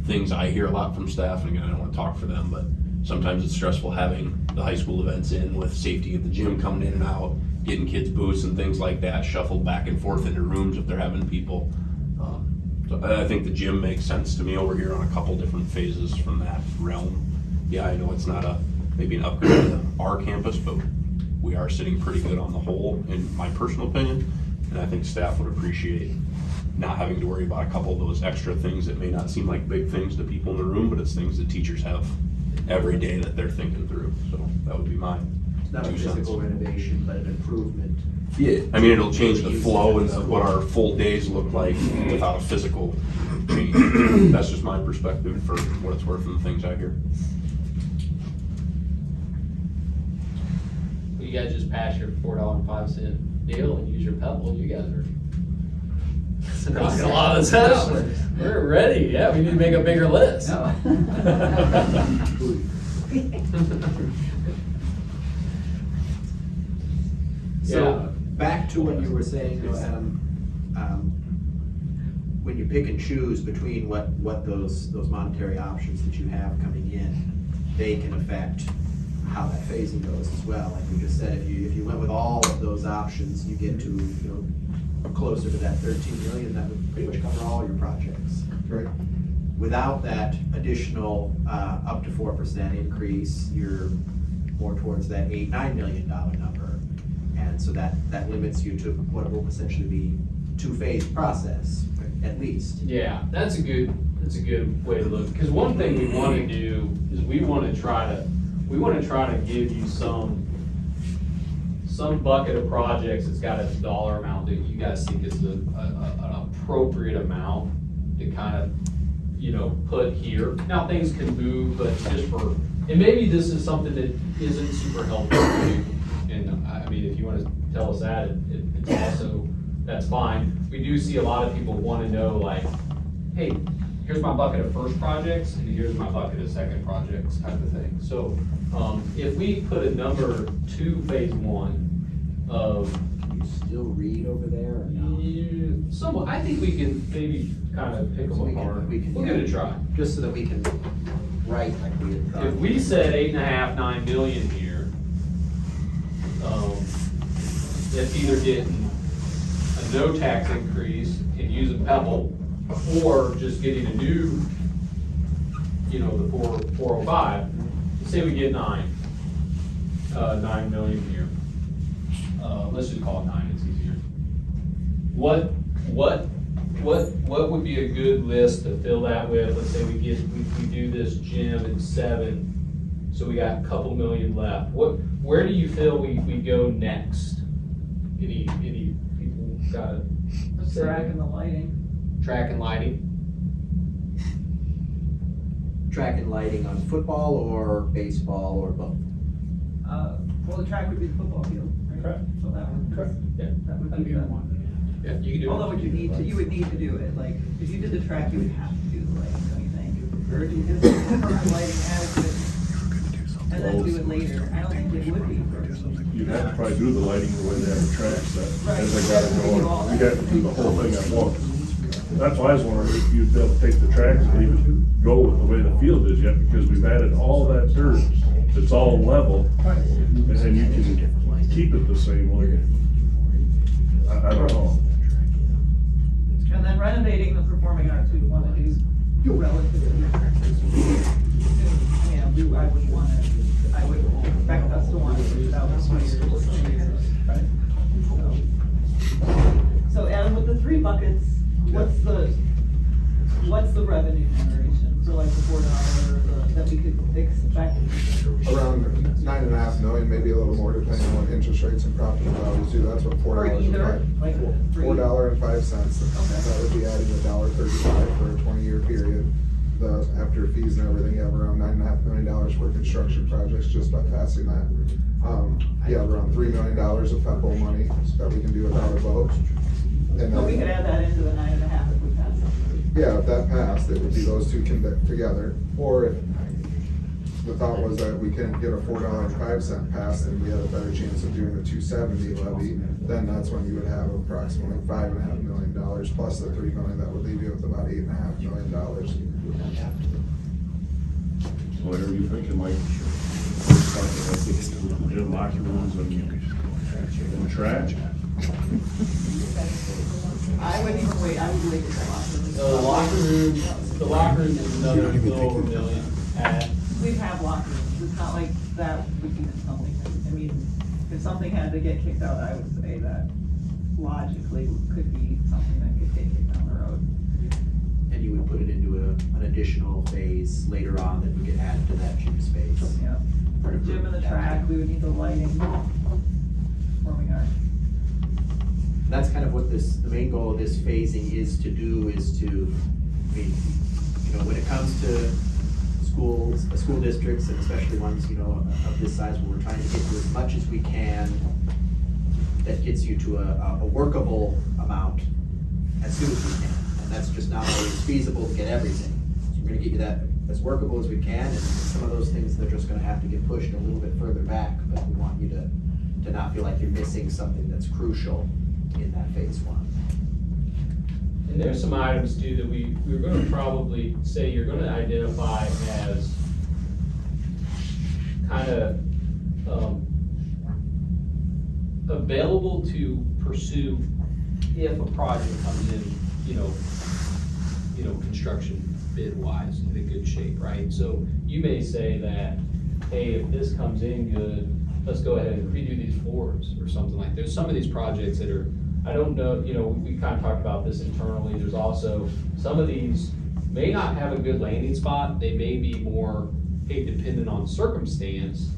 things I hear a lot from staff, and again, I don't wanna talk for them, but sometimes it's stressful having the high school events in with safety of the gym coming in and out, getting kids booths and things like that, shuffled back and forth into rooms if they're having people. So I think the gym makes sense to me over here on a couple different phases from that realm. Yeah, I know it's not maybe an upgrade to our campus, but we are sitting pretty good on the whole, in my personal opinion. And I think staff would appreciate not having to worry about a couple of those extra things that may not seem like big things to people in the room, but it's things that teachers have every day that they're thinking through. So that would be mine. It's not a physical renovation, but an improvement. Yeah, I mean, it'll change the flow and what our full days look like without a physical change. That's just my perspective for what it's worth and the things I hear. You guys just pass your $4.05 deal and use your Pebble, you guys are knocking a lot of this out. We're ready, yeah, we need to make a bigger list. So, back to what you were saying, though, Adam, when you pick and choose between what those monetary options that you have coming in, they can affect how that phasing goes as well. Like we just said, if you went with all of those options, you get to, you know, closer to that 13 million, that would pretty much cover all your projects. Right. Without that additional up to 4% increase, you're more towards that $8-9 million number. And so that limits you to what will essentially be two-phase process, at least. Yeah, that's a good way to look, because one thing we want to do is we want to try to give you some bucket of projects that's got a dollar amount that you guys think is an appropriate amount to kind of, you know, put here. Now, things can move, but just for, and maybe this is something that isn't super helpful for you. And I mean, if you want to tell us that, it's also, that's fine. We do see a lot of people want to know, like, hey, here's my bucket of first projects, and here's my bucket of second projects, type of thing. So, if we put a number to phase one of still read over there or no? Somewhat, I think we can maybe kind of pick So them we can- apart. we can- We'll give it a try. Just so that we can write like we had thought. If we said 8.5, 9 million here, that's either getting a no tax increase and using Pebble, or just getting a new, you know, the 405, say we get 9 million here. Let's just call it 9, it's easier. What would be a good list to fill that with? Let's say we do this gym in 7, so we got a couple million left. Where do you feel we go next? Any people got a The track and the lighting. track and lighting? Track and lighting on football or baseball or both? Well, the track would be the football field, right? Correct. So that would, Yeah. that would be the one. Yeah, you can do it. Although you would need to do it, like, if you did the track, you would have to do the lighting, don't you think? Or do you just the lighting adequate, and then do it later? I don't think it would be. You'd have to probably do the lighting the way they have the tracks set, Right. as they got it going. You'd have to do the whole thing at once. That's why I was wondering if you'd be able to take the tracks and even go with the way the field is yet, because we've added all that dirt. It's all level, and then you can keep it the same way. I don't know. And then renovating the performing arts, we want to do relatively. You know, I would expect us to want to do that in 20 years. So Adam, with the 3 buckets, what's the revenue generation for like the $4 that we could expect? Around 9.5 million, maybe a little more depending on what interest rates and property values do. That's what For either, like, for $4.05. That would be adding $1.35 for a 20-year period. After fees and everything, you have around $9.5 million for construction projects just by passing that. You have around $3 million of Pebble money that we can do without a vote. And So we could then, add that into the 9.5 if we pass it. yeah, if that passed, it would be those two together. Or if the thought was that we couldn't get a $4.05 passed and we had a better chance of doing the 270 levy, then that's when you would have approximately $5.5 million plus the $3 million that would leave you with about $8.5 million. Whatever you're thinking, Mike. Gym, locker rooms, and track. I wouldn't even wait, I would wait till locker room. The locker room is another little over $1 million. We'd have locker rooms, it's not like that would be something, I mean, if something had to get kicked out, I would say that logically could be something that could get kicked down the road. And you would put it into an additional phase later on that we could add to that gym space. Yeah, for the gym and the track, we would need the lighting, performing arts. That's kind of what the main goal of this phasing is to, I mean, you know, when it comes to schools, school districts, and especially ones, you know, of this size, where we're trying to get to as much as we can that gets you to a workable amount as soon as we can. And that's just not always feasible to get everything. So we're gonna get you that as workable as we can, and some of those things, they're just gonna have to get pushed a little bit further back, but we want you to not feel like you're missing something that's crucial in that phase 1. And there's some items too that we're gonna probably say you're gonna identify as kind of, available to pursue if a project comes in, you know, construction bid wise in a good shape, right? So you may say that, hey, if this comes in good, let's go ahead and redo these floors or something like, there's some of these projects that are, I don't know, you know, we kind of talked about this internally, there's also, some of these may not have a good landing spot, they may be more, hey, dependent on circumstance,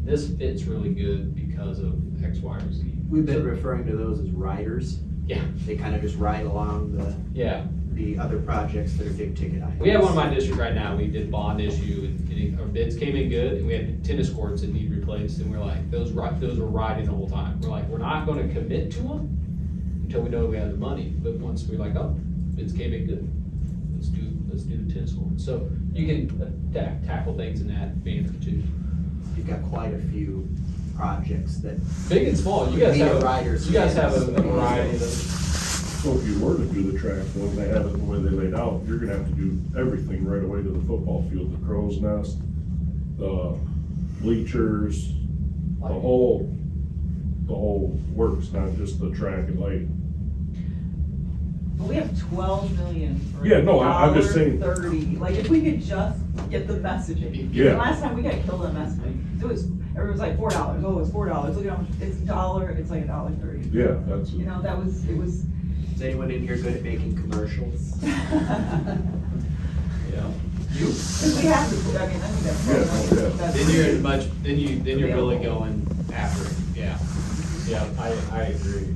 this fits really good because of X, Y, or Z. We've been referring to those as riders. Yeah, They kind of just ride along yeah. the other projects that are big ticket items. We have one in my district right now, we did bond issue, and our bids came in good, and we had tennis courts that need replaced, and we're like, those were riding the whole time. We're like, we're not gonna commit to them until we know we have the money, but once we're like, oh, bids came in good, let's do the tennis court. So you can tackle things in that manner too. You've got quite a few projects that, Big and small, you guys Need have, riders. you guys have a variety of, So if you were to do the track, though, and they have it the way they laid out, you're gonna have to do everything right away to the football field, the crow's nest, the bleachers, the whole works, not just the track and lighting. But we have 12 million for Yeah, no, I'm just saying- $1.30. Like, if we could just get the messaging. Yeah. Last time we got killed on messaging. It was, everyone was like $4. Oh, it's $4. Look at how much, it's $1, it's like $1.30. Yeah, that's, You know, that was, it was. is anyone in here good at making commercials? yeah. Because we have to, I mean, I think that's. Yeah, yeah. that's- Then you're much, then you're really going after it, yeah. Yeah, I agree.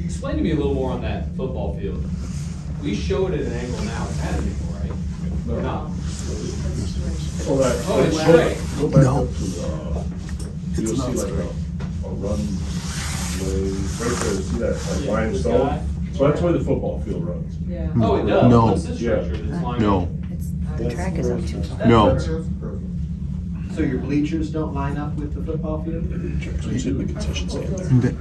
Explain to me a little more on that football field. We showed it at an angle now, it's had it before, right? Or not? so that. Oh, it's straight. Go back up to the, you'll see like a runway, right there, see that like Yeah, this guy? limestone? So that's where the football field runs. Yeah. Oh, it does? No. What's this structure that's lined No, up? no. That's- So your bleachers don't line up with the football field?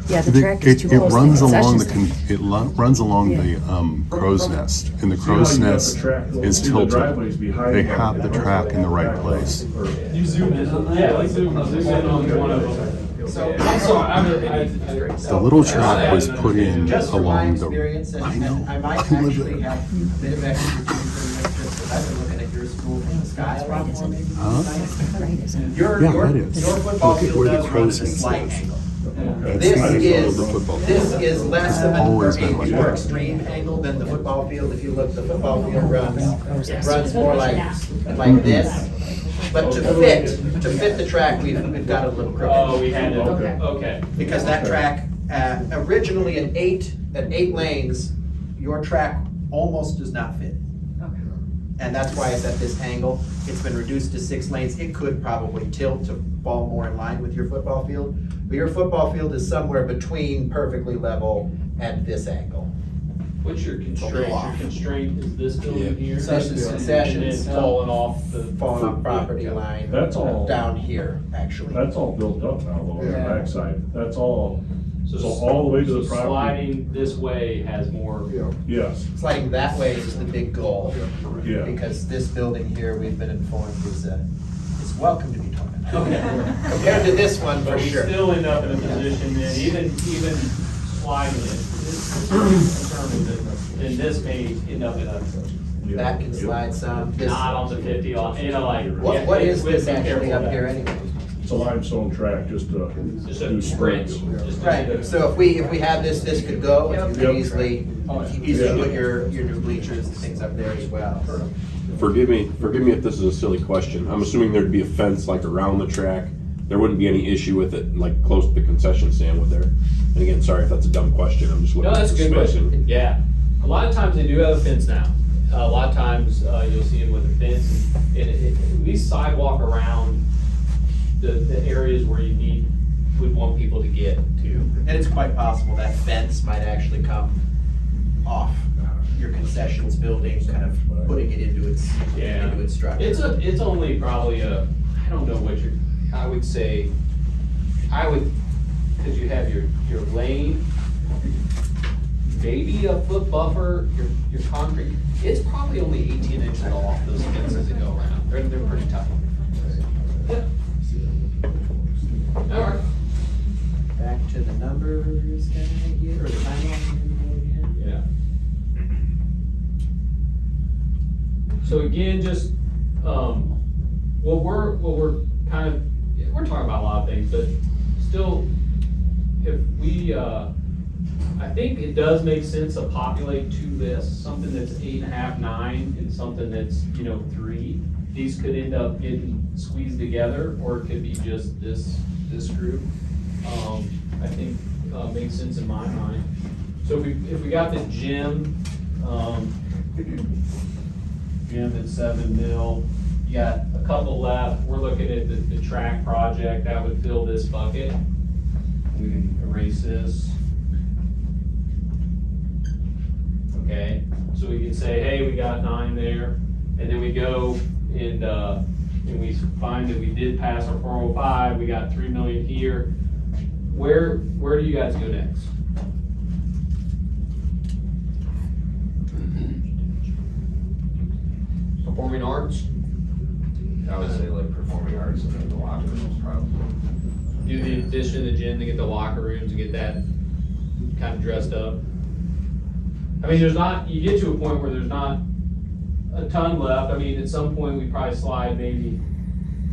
Yeah, the track is too It close to runs the along concession runs along the crow's nest, and the crow's See how you got nest the track, is see the tilted. driveways behind They that, have the and track also in the right back place. or- You zoom in on that? Yeah, let's zoom in on one of them. So, The little track was put in just from my along the. experience, and I know. I might I live actually there. have a bit of expertise in this, just because I've been looking at your school from the sky a lot more maybe. Huh? Right, isn't it? Your, Yeah, your, that is. your football Look at field where the does run crow's at a nest slight is. angle. Okay. This I just is, love the football this field. is less of Always been a like more that. extreme angle than the football field. If you look, the football field runs more like this. But to fit the track, we've got a little crooked. Oh, we had it, Okay. okay. Because that track, originally at eight lanes, your track almost does not fit. Okay. And that's why it's at this angle. It's been reduced to 6 lanes. It could probably tilt to fall more in line with your football field. But your football field is somewhere between perfectly level and this angle. What's your constraint? Your constraint is this building here? Concessions, concessions. And then falling off the. Falling off property line. That's all. Down here, actually. That's all built up now, though, on the Yeah. backside. That's all, so all the way to the So property. Sliding this way has more. Yes, Sliding that way is the big goal. yeah. Because this building here, we've been informed, is welcome to be torn down. Okay. Compared to this one, for But we sure. still end up in a position then, even sliding it, this is determined that, then this may end up in a, That can slide some. This- not on the 50, like. What is we have this to be actually careful up of here that. anyway? It's a limestone track, just to Just do a sprints. sprint. Just a- Right, so if we have this could go, and you Yep. can easily put your new bleachers and things up there as well. Forgive me if this is a silly question. I'm assuming there'd be a fence like around the track. There wouldn't be any issue with it, like close to the concession stand, would there? And again, sorry if that's a dumb question, I'm just looking No, at that's a the good spacing. question, yeah. A lot of times they do have a fence now. A lot of times, you'll see them with a fence, and we sidewalk around the areas where you would want people to get to. And it's quite possible that fence might actually come off your concessions building, kind of putting it into its structure. It's only probably I don't know what I would say, because you have your lane, maybe a foot buffer, your concrete, it's probably only 18 inches off those fences that go around. They're pretty tough. Yep. All right. Back to the numbers guy here, or the timeline again. Yeah. So again, just, what we're kind of, we're talking about a lot of things, but still, if we, I think it does make sense to populate to this, something that's 8.5, 9, and something that's, 3. These could end up getting squeezed together, or it could be just this group. I think, makes sense in my mind. So if we got the gym, gym at 7 mil, you got a couple left, we're looking at the track project, that would fill this bucket. We can erase this. Okay, so we can say, hey, we got 9 there, and then we go and, and we find that we did pass our 405, we got 3 million here, where do you guys go next? Performing arts? I would say like performing arts and then the locker rooms probably. Do the addition of the gym to get the locker rooms and get that kind of dressed up. I mean, there's not, you get to a point where there's not a ton left. I mean, at some point, we probably slide maybe,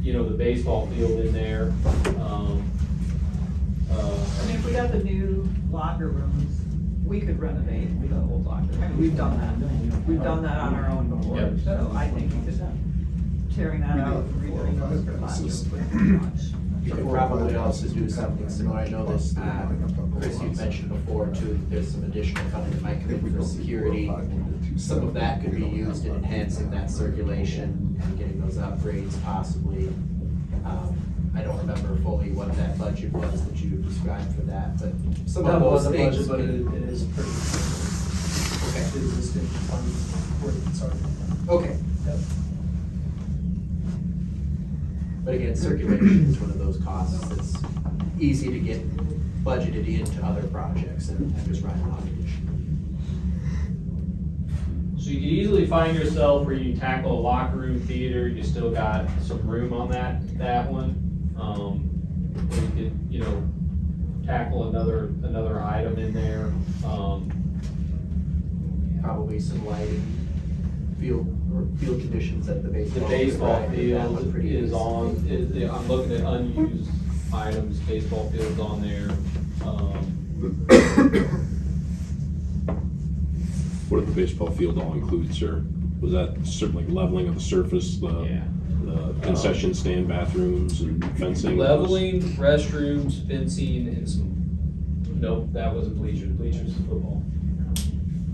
you know, the baseball field in there. I mean, if we got the new locker rooms, we could renovate the old locker. I mean, we've done that. We've done that on our own before, Yep. so I think we could, tearing that out and redoing those classes would be much. You could probably also do something similar, I know this, Chris, you've mentioned before too, that there's some additional funding that might come in for security. Some of that could be used in enhancing that circulation and getting those upgrades possibly. I don't remember fully what that budget was that you described for that, but some of That those wasn't things. budget, but could- it is pretty. Okay. The existing funds, sorry. Okay, Yep. but again, circulation is one of those costs that's easy to get budgeted into other projects and just run an audition. So you could easily find yourself where you tackle a locker room theater, you still got some room on that one. Or you could, you know, tackle another item in there. Probably some lighting, field conditions at the The baseball. baseball right, that field look pretty is easy. I'm looking at unused items, baseball field's on there. What did the baseball field all include, sir? Was that certainly leveling of the surface, Yeah. the concession stand bathrooms and fencing? Leveling, restrooms, fencing, and some, nope, that wasn't bleachers, bleachers is football.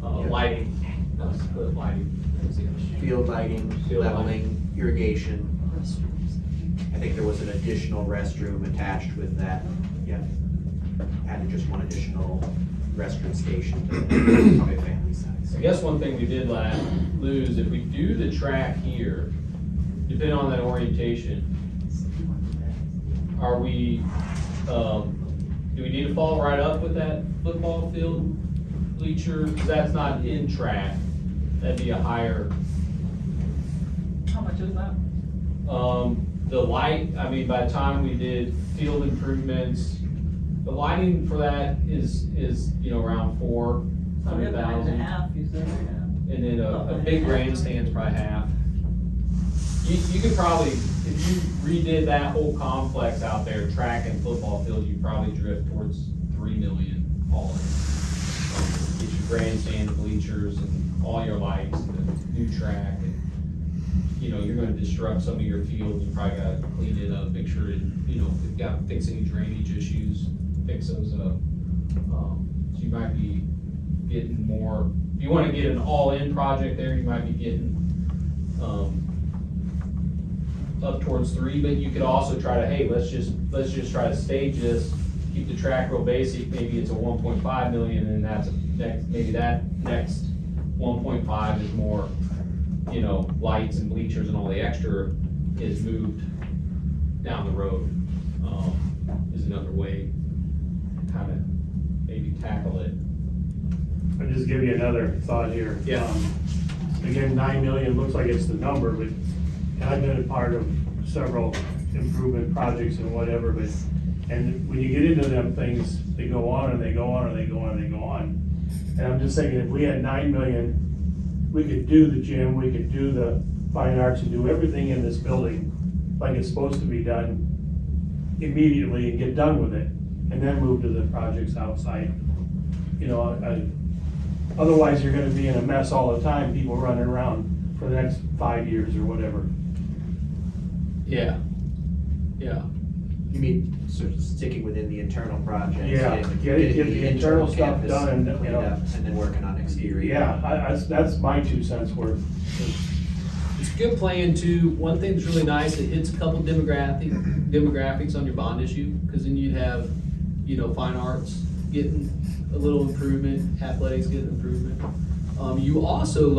Yeah. Lighting, that's the lighting. That's the other. Field lighting, Field leveling, irrigation. I think there was an additional restroom attached with that, yeah. Added just one additional restroom station, to probably family size. I guess one thing we did lose, if we do the track here, depending on that orientation, are we, do we need to follow right up with that football field bleacher? Because that's not in track, that'd be a higher, How much is that? the light, I mean, by the time we did field improvements, the lighting for that is, you know, around So we have 400,000. 9.5, you said, yeah. And then a big grandstand's probably half. You could probably, if you redid that whole complex out there, track and football field, you'd probably drift towards 3 million all in. Get your grandstand, bleachers, and all your lights, and the new track, and, you know, you're gonna disrupt some of your fields, you probably gotta clean it up, make sure it, you know, if you've got, fix any drainage issues, fix those up. So you might be getting more, if you wanna get an all-in project there, you might be getting, up towards 3, but you could also try to, hey, let's just try to stage this, keep the track real basic, maybe it's a 1.5 million, and that's maybe that next 1.5 is more, you know, lights and bleachers and all the extra is moved down the road, is another way to kind of maybe tackle it. I'll just give you another thought here. Yeah. Again, 9 million looks like it's the number, but I've been a part of several improvement projects and whatever, but, and when you get into them things, they go on and they go on and they go on and they go on. And I'm just thinking, if we had 9 million, we could do the gym, we could do the fine arts and do everything in this building like it's supposed to be done immediately and get done with it, and then move to the projects outside. You know, otherwise you're gonna be in a mess all the time, people running around for the next 5 years or whatever. Yeah. You mean sort of sticking within the internal projects? Yeah, getting get the internal stuff campus done and, you cleaned know. up, and then working on exterior. Yeah, that's my 2 cents worth. It's a good plan too. One thing that's really nice, it hits a couple demographics on your bond issue, because then you'd have, you know, fine arts getting a little improvement, athletics getting improvement. You also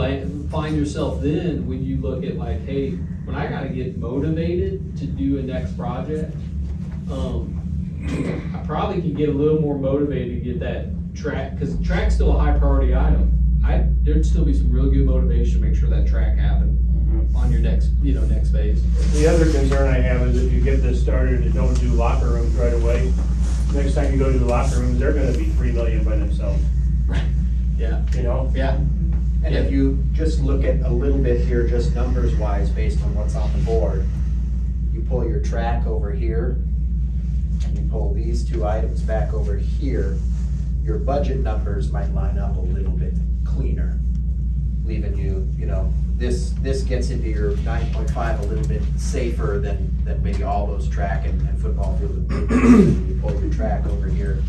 find yourself then, when you look at like, hey, when I gotta get motivated to do a next project, I probably can get a little more motivated to get that track, because track's still a high priority item. There'd still be some real good motivation to make sure that track happened on your next phase. The other concern I have is if you get this started and don't do locker rooms right away, next time you go to the locker rooms, they're gonna be 3 million by themselves, Right. Yeah. you know? Yeah. And if you just look at a little bit here, just numbers wise, based on what's on the board, you pull your track over here, and you pull these two items back over here, your budget numbers might line up a little bit cleaner, leaving you, this gets into your 9.5 a little bit safer than maybe all those track and football field. You pull your track over here,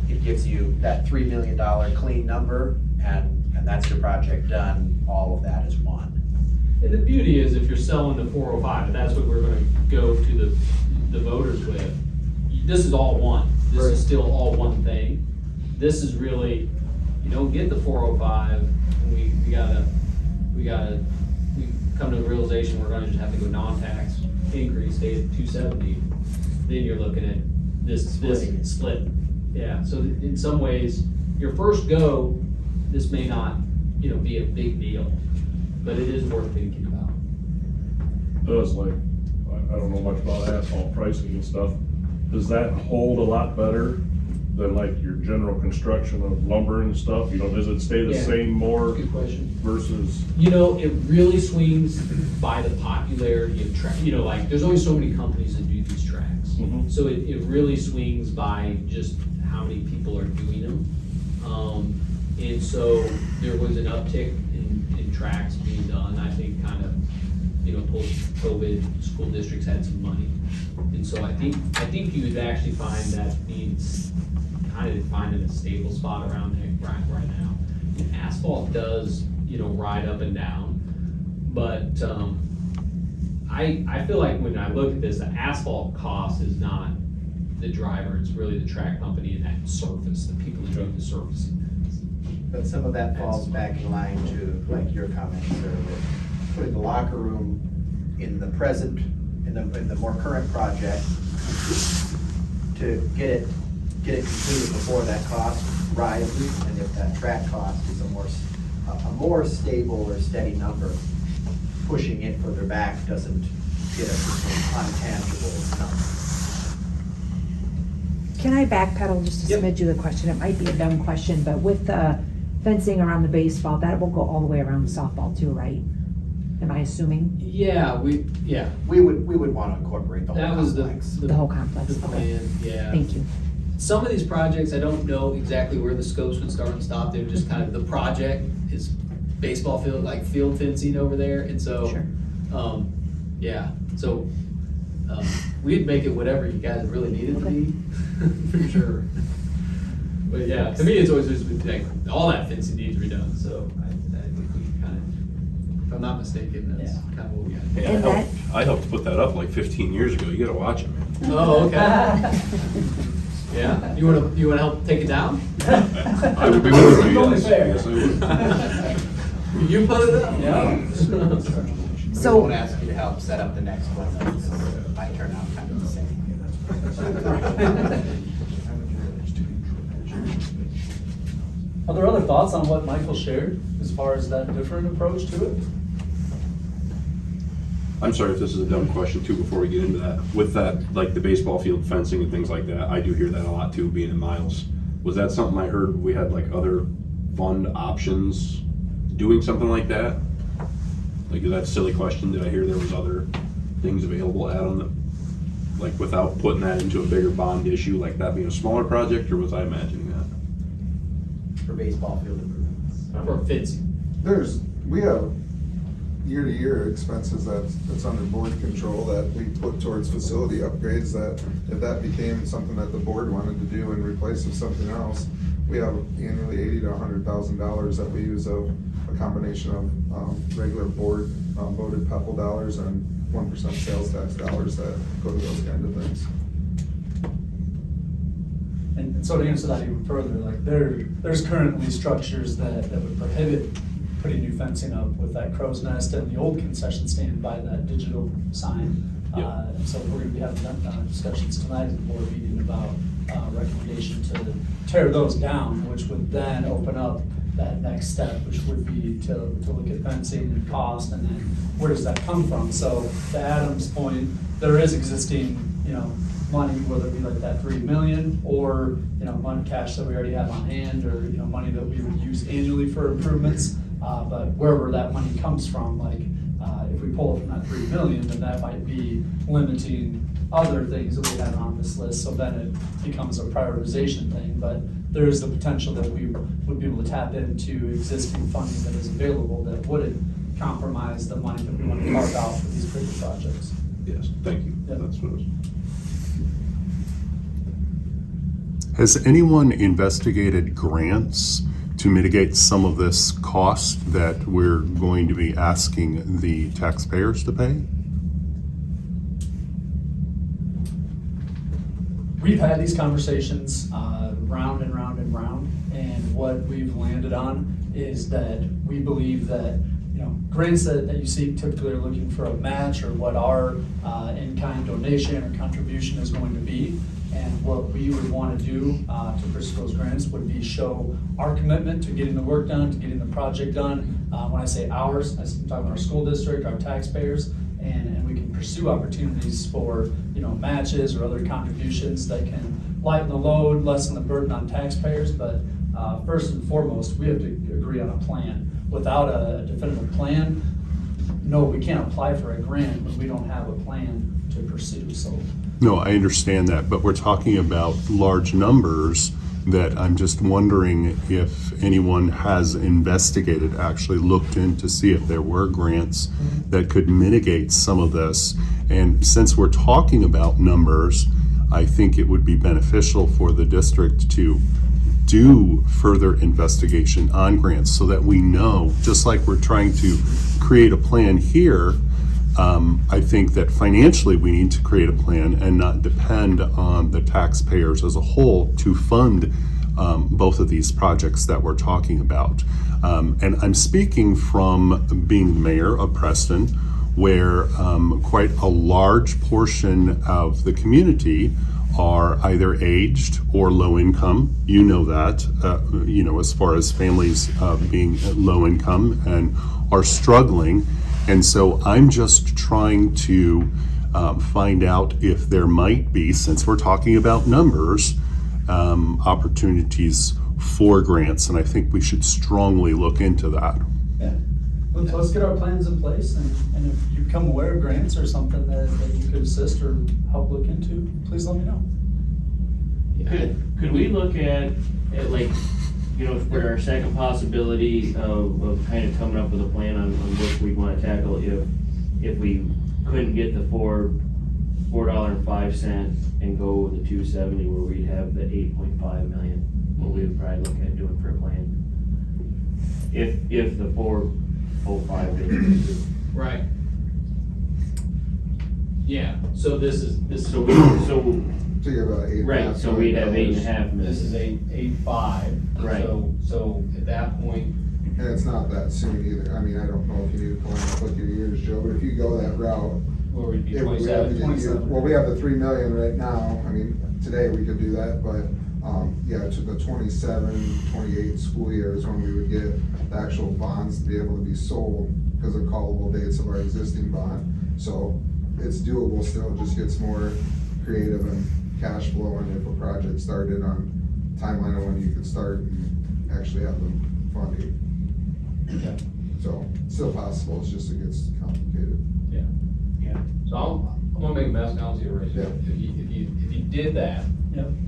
it gives you that $3 million clean number, and that's your project done. All of that is one. And the beauty is, if you're selling the 405, and that's what we're gonna go to the voters with, this is all one. This is still all one thing. This is really, you don't get the 405, and we come to the realization we're gonna just have to go non-tax increase, stay at 270. Then you're looking at this split. Yeah, so in some ways, your first go, this may not, be a big deal, but it is worth thinking about. Does like, I don't know much about asphalt pricing and stuff. Does that hold a lot better than like your general construction of lumber and stuff? Does it stay the Yeah. same more Good question. versus? It really swings by the popularity of track. Like, there's only so many companies that do these tracks. Mhm. So it really swings by just how many people are doing them. And so there was an uptick in tracks being done, I think kind of, post-COVID, school districts had some money. And so I think you would actually find that needs kind of finding a stable spot around there right now. And asphalt does, ride up and down, but, I feel like when I look at this, the asphalt cost is not the driver, it's really the track company and that surface, the people that do the surfacing. But some of that falls back in line to, like your comments, sir, with putting the locker room in the present, in the more current project, to get it completed before that cost rises, and if that track cost is a more stable or steady number, pushing it further back doesn't get us an untangible number. Can I backpedal just to Yep. submit you the question? It might be a dumb question, but with the fencing around the baseball, that will go all the way around the softball too, right? Am I assuming? Yeah, we We would want to incorporate the whole that was complex. The whole complex, The okay. plan, yeah. Thank you. Some of these projects, I don't know exactly where the scopes would start and stop. They're just kind of, the project is baseball field, like field fencing over there, and so, Sure. yeah, so, we'd make it whatever you guys really need it to be, for sure. But yeah, to me, it's always just, like, all that fencing needs redone, so I think we kind of, if I'm not mistaken, that's kind of what we got. Hey, And that- I helped put that up like 15 years ago. You gotta watch it, man. Oh, okay. Yeah, you wanna help take it down? I would be willing to, It's only yes. fair. Yes, I would. You put it up, yeah. We So- won't ask you to help set up the next one, though, so it might turn out kind of the same. Are there other thoughts on what Michael shared as far as that different approach to it? I'm sorry if this is a dumb question too, before we get into that. With that, like the baseball field fencing and things like that, I do hear that a lot too, being in Miles. Was that something I heard we had like other fund options doing something like that? Like, is that a silly question? Did I hear there was other things available, Adam, that, like without putting that into a bigger bond issue, like that being a smaller project, or was I imagining that? For baseball field improvements. For fencing. We have year-to-year expenses that's under board control that we put towards facility upgrades, that if that became something that the board wanted to do in replace of something else, we have annually $80,000 to $100,000 that we use of a combination of regular board voted PEPAL dollars and 1% sales tax dollars that go to those kind of things. And so to answer that even further, like there's currently structures that would prohibit putting new fencing up with that crow's nest and the old concession stand by that digital sign. So we're gonna be having discussions tonight at the board meeting about recommendation to tear those down, which would then open up that next step, which would be to look at fencing and cost, and then where does that come from? So to Adam's point, there is existing, money, whether it be like that 3 million or, money cash that we already have on hand, or, money that we would use annually for improvements. But wherever that money comes from, like, if we pull it from that 3 million, then that might be limiting other things that we have on this list, so then it becomes a prioritization thing. But there is the potential that we would be able to tap into existing funding that is available that wouldn't compromise the money that we want to carve out for these bigger projects. Yes, thank you. Yeah. That's what it was. Has anyone investigated grants to mitigate some of this cost that we're going to be asking the taxpayers to pay? We've had these conversations round and round and round, and what we've landed on is that we believe that grants that you see typically are looking for a match or what our in-kind donation or contribution is going to be. And what we would want to do to pursue those grants would be show our commitment to getting the work done, to getting the project done. When I say ours, I'm talking about our school district, our taxpayers, and we can pursue opportunities for matches or other contributions that can lighten the load, lessen the burden on taxpayers. But first and foremost, we have to agree on a plan. Without a definitive plan, no, we can't apply for a grant when we don't have a plan to pursue. So. No, I understand that, but we're talking about large numbers that I'm just wondering if anyone has investigated, actually looked in to see if there were grants that could mitigate some of this. And since we're talking about numbers, I think it would be beneficial for the district to do further investigation on grants so that we know, just like we're trying to create a plan here, I think that financially we need to create a plan and not depend on the taxpayers as a whole to fund both of these projects that we're talking about. And I'm speaking from being the mayor of Preston, where quite a large portion of the community are either aged or low income. You know that, as far as families being low income and are struggling. And so I'm just trying to find out if there might be, since we're talking about numbers, opportunities for grants. And I think we should strongly look into that. Yeah, let's get our plans in place, and if you become aware of grants or something that you could assist or help look into, please let me know. Could we look at like, for our second possibility of kind of coming up with a plan on what we want to tackle if we couldn't get the $4.05 and go with the 270 where we'd have the 8.5 million, what we would probably look at doing for a plan. If the 405 is Right. Yeah, so this is So you're about 8.5 right, so we'd have million. 8.5 million. This is 8.5. Right. So at that point, And it's not that soon either. I mean, I don't know if you need to plan up with your years, Joe, but if you go that route. where we'd be if we have 27. the- Well, we have the 3 million right now. I mean, today we could do that, but, to the 27-28 school year is when we would get the actual bonds to be able to be sold because of callable dates of our existing bond. So it's doable still, it just gets more creative and cash flow, and if a project started on timeline of when you could start and actually have them funded. Yeah. So, still possible, it's just it gets complicated. Yeah. Yeah. So I'm gonna make a mess now, see what it is. Yeah. If you did that,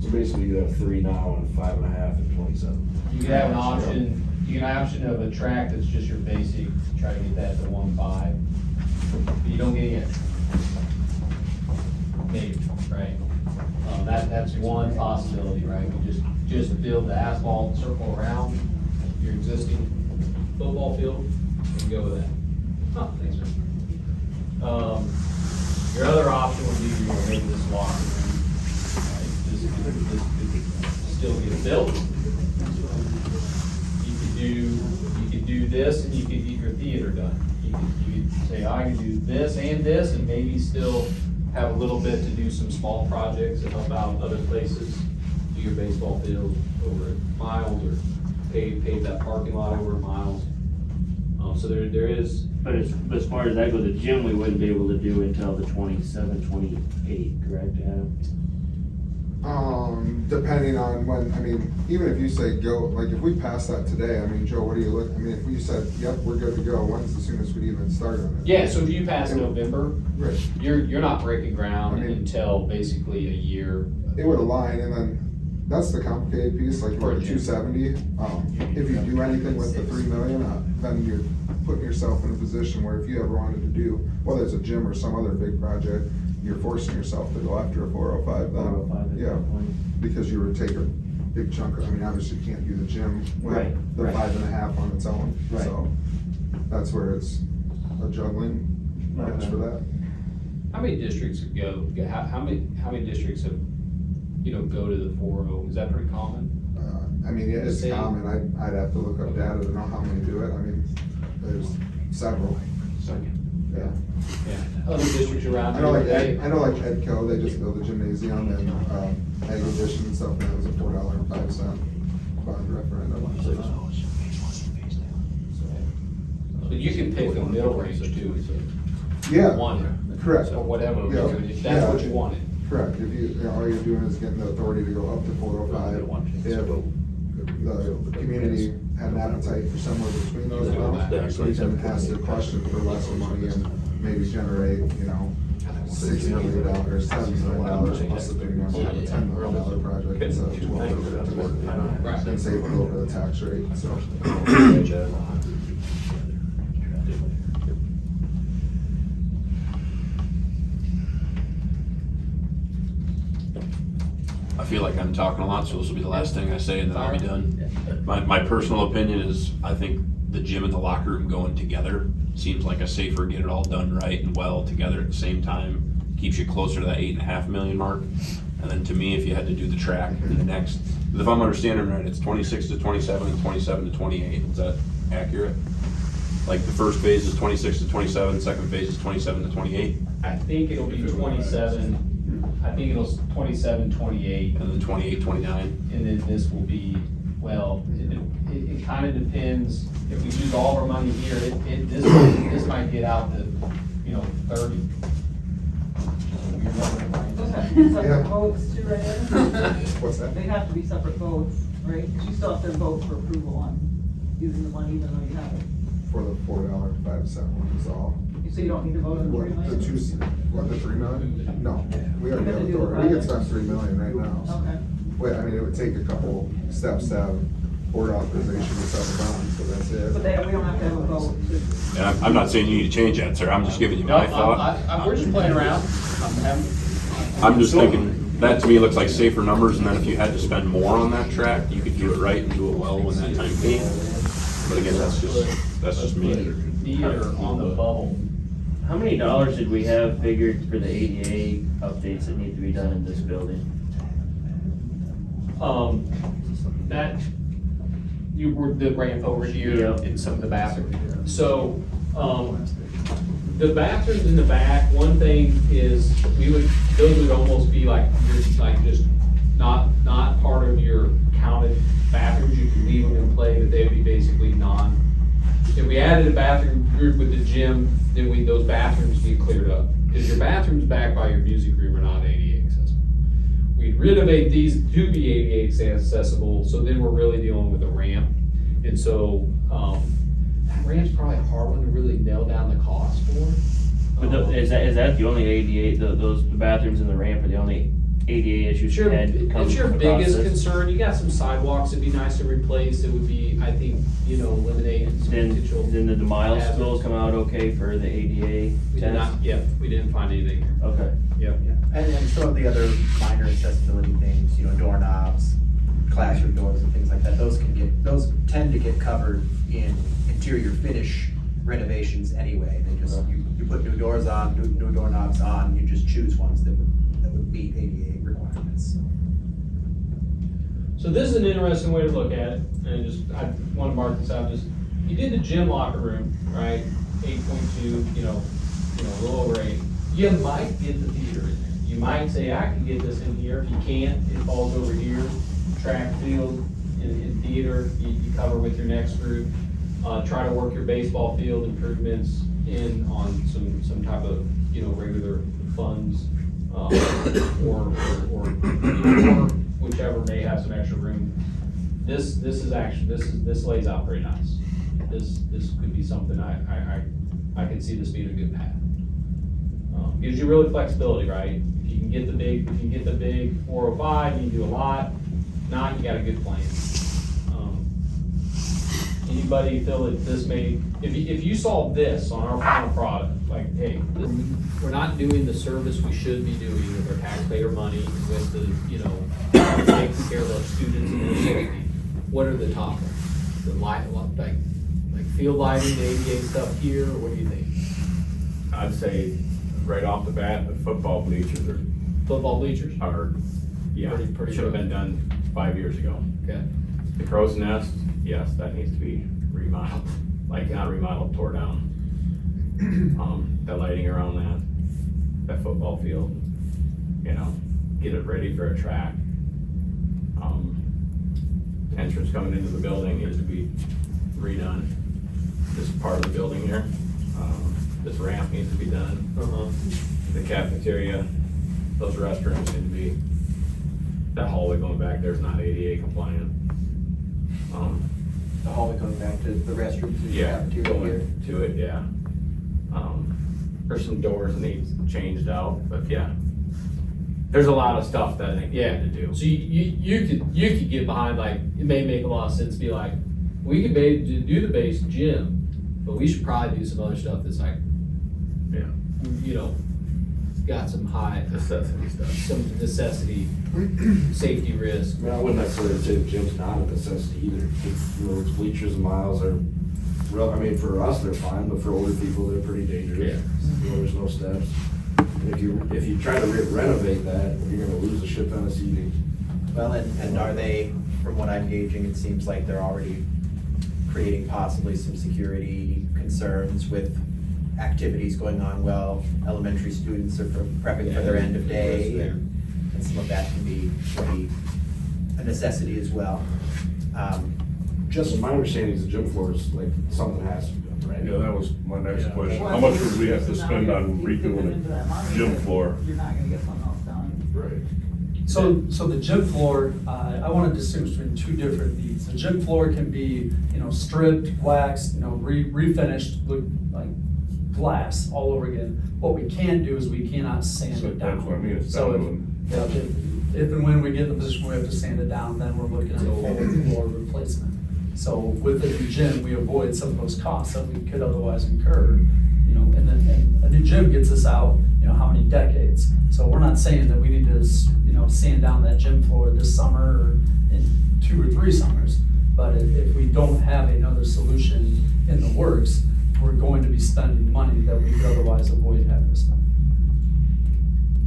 So basically you have 3 now and 5.5 and 27. you could have an option, of a track that's just your basic, try to get that to 1.5. But you don't get it. Maybe, right? That's one possibility, right? You just build the asphalt circle around your existing football field and go with that. Oh, thanks, sir. Your other option would be, maybe this locker room, right? still get built. You could do this and you could get your theater done. You could say, I can do this and maybe still have a little bit to do some small projects that help out other places. Do your baseball field over at Miles or pave that parking lot over at Miles. So there is. But as far as that goes, the gym we wouldn't be able to do until the 27, 28, correct, Adam? Depending on when, I mean, even if you say go, like if we pass that today, I mean, Joe, what do you look, I mean, if we said, yep, we're good to go, when's the soonest we'd even start on it? Yeah, so if you pass November, Right. you're not breaking ground I mean- until basically a year. It would align, and then, that's the complicated piece, like For a the gym. 270, if you do anything with the 3 million, then you're putting yourself in a position where if you ever wanted to do, whether it's a gym or some other big project, you're forcing yourself to go after a 405 then. 405 at Yeah, that point. because you would take a big chunk of, I mean, obviously you can't do the gym with Right, the right. 5.5 on its own, Right. so that's where it's a juggling match for that. How many districts go, how many districts have, go to the 4.0? Is that pretty common? I mean, yeah, it's Say- common, I'd have to look up data to know how many do it, I mean, there's several. Yeah. Yeah. Other districts around I know like, here, I know like Edco, they just built a gymnasium and, Egg Edition and stuff, and it was a $4.05 bond referendum. but you can pick a middle range too, so Yeah, one. correct. Or whatever, Yeah. if that's what you wanted. Correct, if all you're doing is getting the authority to go up to 405, if the community had an appetite for somewhere between those amounts, we can ask the question for less money and maybe generate, $6 million, $7 million plus the big one, have a $10 million project instead of $12 and save it over the tax rate, so. I feel like I'm talking a lot, so this will be the last thing I say and then I'll be done. My personal opinion is, I think the gym and the locker room going together seems like a safer, get it all done right and well together at the same time. Keeps you closer to that 8.5 million mark. And then to me, if you had to do the track in the next, if I'm understanding right, it's 26 to 27 and 27 to 28. Is that accurate? Like the first phase is 26 to 27, second phase is 27 to 28, I think it'll be 27, I think it'll 27, 28. and then 28, 29. And then this will be, well, it kind of depends, if we use all of our money here, this might get out to, 30. Those have to be separate Yeah. votes too, right? What's that? They have to be separate votes, right? Because you still have to vote for approval on using the money even though you have it. For the $4.05 one is all. So you don't need to vote on the What, 3 the million? the 3 million? No, we already You're have gonna do the authority, we can project? spend 3 million right now. Okay. Wait, I mean, it would take a couple steps to have board authorization to sell the bond, so that's But it. we don't have to have a vote to. And I'm not saying you need to change that, sir. I'm just giving you No, my thought. we're just playing around. I'm just thinking, that to me looks like safer numbers, and then if you had to spend more on that track, you could do it right and do it well when that time came. But again, that's just me. Theater on the bubble. How many dollars did we have figured for the ADA updates that need to be done in this building? That, you were the ramp over here Yeah. in some of the bathrooms. So, the bathrooms in the back, one thing is, those would almost be like just not part of your counted bathrooms. You can leave them in play, but they would be basically if we added a bathroom group with the gym, then those bathrooms be cleared up. Because your bathrooms back by your music room are not ADA accessible. We'd renovate these to be ADA accessible, so then we're really dealing with a ramp. And so, that ramp's probably a hard one to really nail down the cost for. But is that the only ADA, the bathrooms and the ramp are the only ADA issues you had come It's your from the biggest process? concern. You got some sidewalks that'd be nice to replace. It would be, I think, eliminate some potential. Then did the Miles hazards. schools come out okay for the ADA We did test? not, we didn't find anything. Okay. Yep. And some of the other minor accessibility things, doorknobs, classroom doors and things like that, those tend to get covered in interior finish renovations anyway. They just, you put new doors on, new doorknobs on, you just choose ones that would meet ADA requirements. So this is an interesting way to look at it, and I want to mark this out, you did the gym locker room, right, 8.2, a little over 8. You might get the theater in there. You might say, I can get this in here. If you can't, it falls over here. Track field, in theater, you cover with your next group. Try to work your baseball field improvements in on some type of, regular funds, or whichever may have some extra room. This lays out pretty nice. This could be something I can see this being a good path. Gives you really flexibility, right? If you can get the big 405, you can do a lot. Not, you got a good plan. Anybody feel that this if you saw this on our final product, like, hey, we're not doing the service we should be doing with our taxpayer money, with the, taking care of our students and their safety, what are the top ones? The light, like field lighting, the ADA stuff here, or what do you think? I'd say right off the bat, the football bleachers are, Pretty should have rough. been done 5 years ago. Okay. The crow's nest, yes, that needs to be remodeled, like not remodeled, tore down. The lighting around that football field, get it ready for a track. Entrance coming into the building needs to be redone. This part of the building here, this ramp needs to be done. The cafeteria, those restrooms need to be, that hallway going back there is not ADA compliant. The hallway going back to the restrooms and the Yeah, cafeteria here. going to it, yeah. There's some doors that need changed out, but yeah. There's a lot of stuff that I think you have to do. So you could get behind, like, it may make a lot of sense to be like, we could do the base gym, but we should probably do some other stuff that's like, got some high Necessity stuff. some necessity, safety risk. I mean, I wouldn't necessarily say the gym's not a necessity either. Those bleachers and miles are, for us, they're fine, but for older people, they're pretty dangerous. There's no steps. And if you try to renovate that, you're gonna lose a shit ton of seating. Well, and are they, from what I'm gauging, it seems like they're already creating possibly some security concerns with activities going on while elementary students are prepping for their end of day. And some of that can be a necessity as well. Just my understanding is the gym floor is like, something has to be done, right? Yeah, that was my next question. How much would we have to spend on redoing the gym floor? You're not gonna get something else done. Right. So the gym floor, I want to distinguish between two different needs. The gym floor can be, stripped, waxed, refinished, look like glass all over again. What we can't do is we cannot sand So it down. that's what I mean, it's So down if and when we get in the position where we have to sand it down, then we're looking at a full floor replacement. So with the new gym, we avoid some of those costs that we could otherwise incur, and then a new gym gets us out, how many decades. So we're not saying that we need to, sand down that gym floor this summer or in 2 or 3 summers. But if we don't have another solution in the works, we're going to be spending money that we could otherwise avoid having to spend.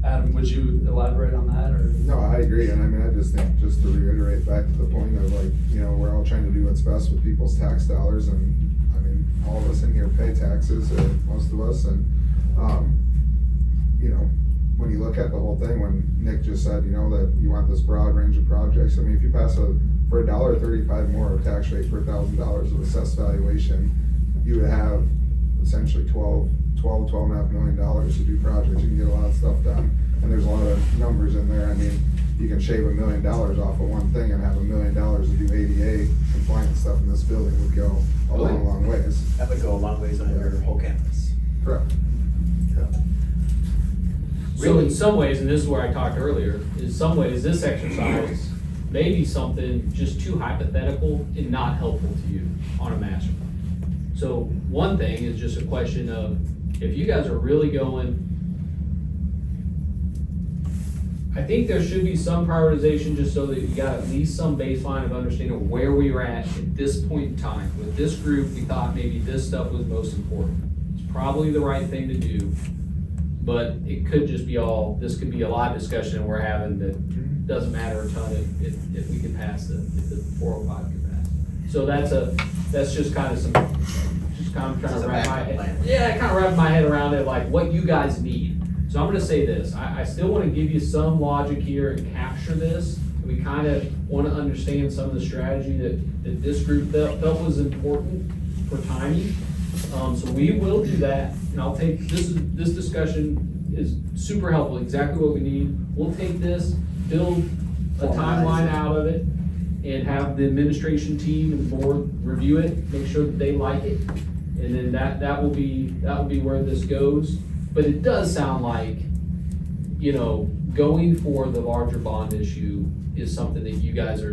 Adam, would you elaborate on that, or? No, I agree, and I just think, just to reiterate back to the point of we're all trying to do what's best with people's tax dollars, and all of us in here pay taxes, or most of us, and, when you look at the whole thing, when Nick just said, that you want this broad range of projects, if you pass for $1.35 more of tax rate per $1,000 of assessed valuation, you would have essentially $12.5 million to do projects. You can get a lot of stuff done, and there's a lot of numbers in there. You can shave $1 million off of one thing and have $1 million to do ADA compliant stuff in this building would go a long ways. That would go a long ways on your whole campus. Correct. So in some ways, and this is where I talked earlier, in some ways, this exercise may be something just too hypothetical and not helpful to you on a master plan. So one thing is just a question of, if you guys are really going, I think there should be some prioritization just so that you got at least some baseline of understanding where we were at this point in time. With this group, we thought maybe this stuff was most important. It's probably the right thing to do, but it could just be this could be a lot of discussion we're having that doesn't matter a ton if we can pass if the 405 can pass. So that's just kind of trying This is to a wrap my backup head. plan. Yeah, kind of wrap my head around it, like what you guys need. So I'm gonna say this, I still wanna give you some logic here and capture this. We kind of wanna understand some of the strategy that this group felt was important for timing. So we will do that, and I'll take, this discussion is super helpful, exactly what we need. We'll take this, build a timeline out of it, and have the administration team and the board review it, make sure that they like it. And then that will be where this goes. But it does sound like, going for the larger bond issue is something that you guys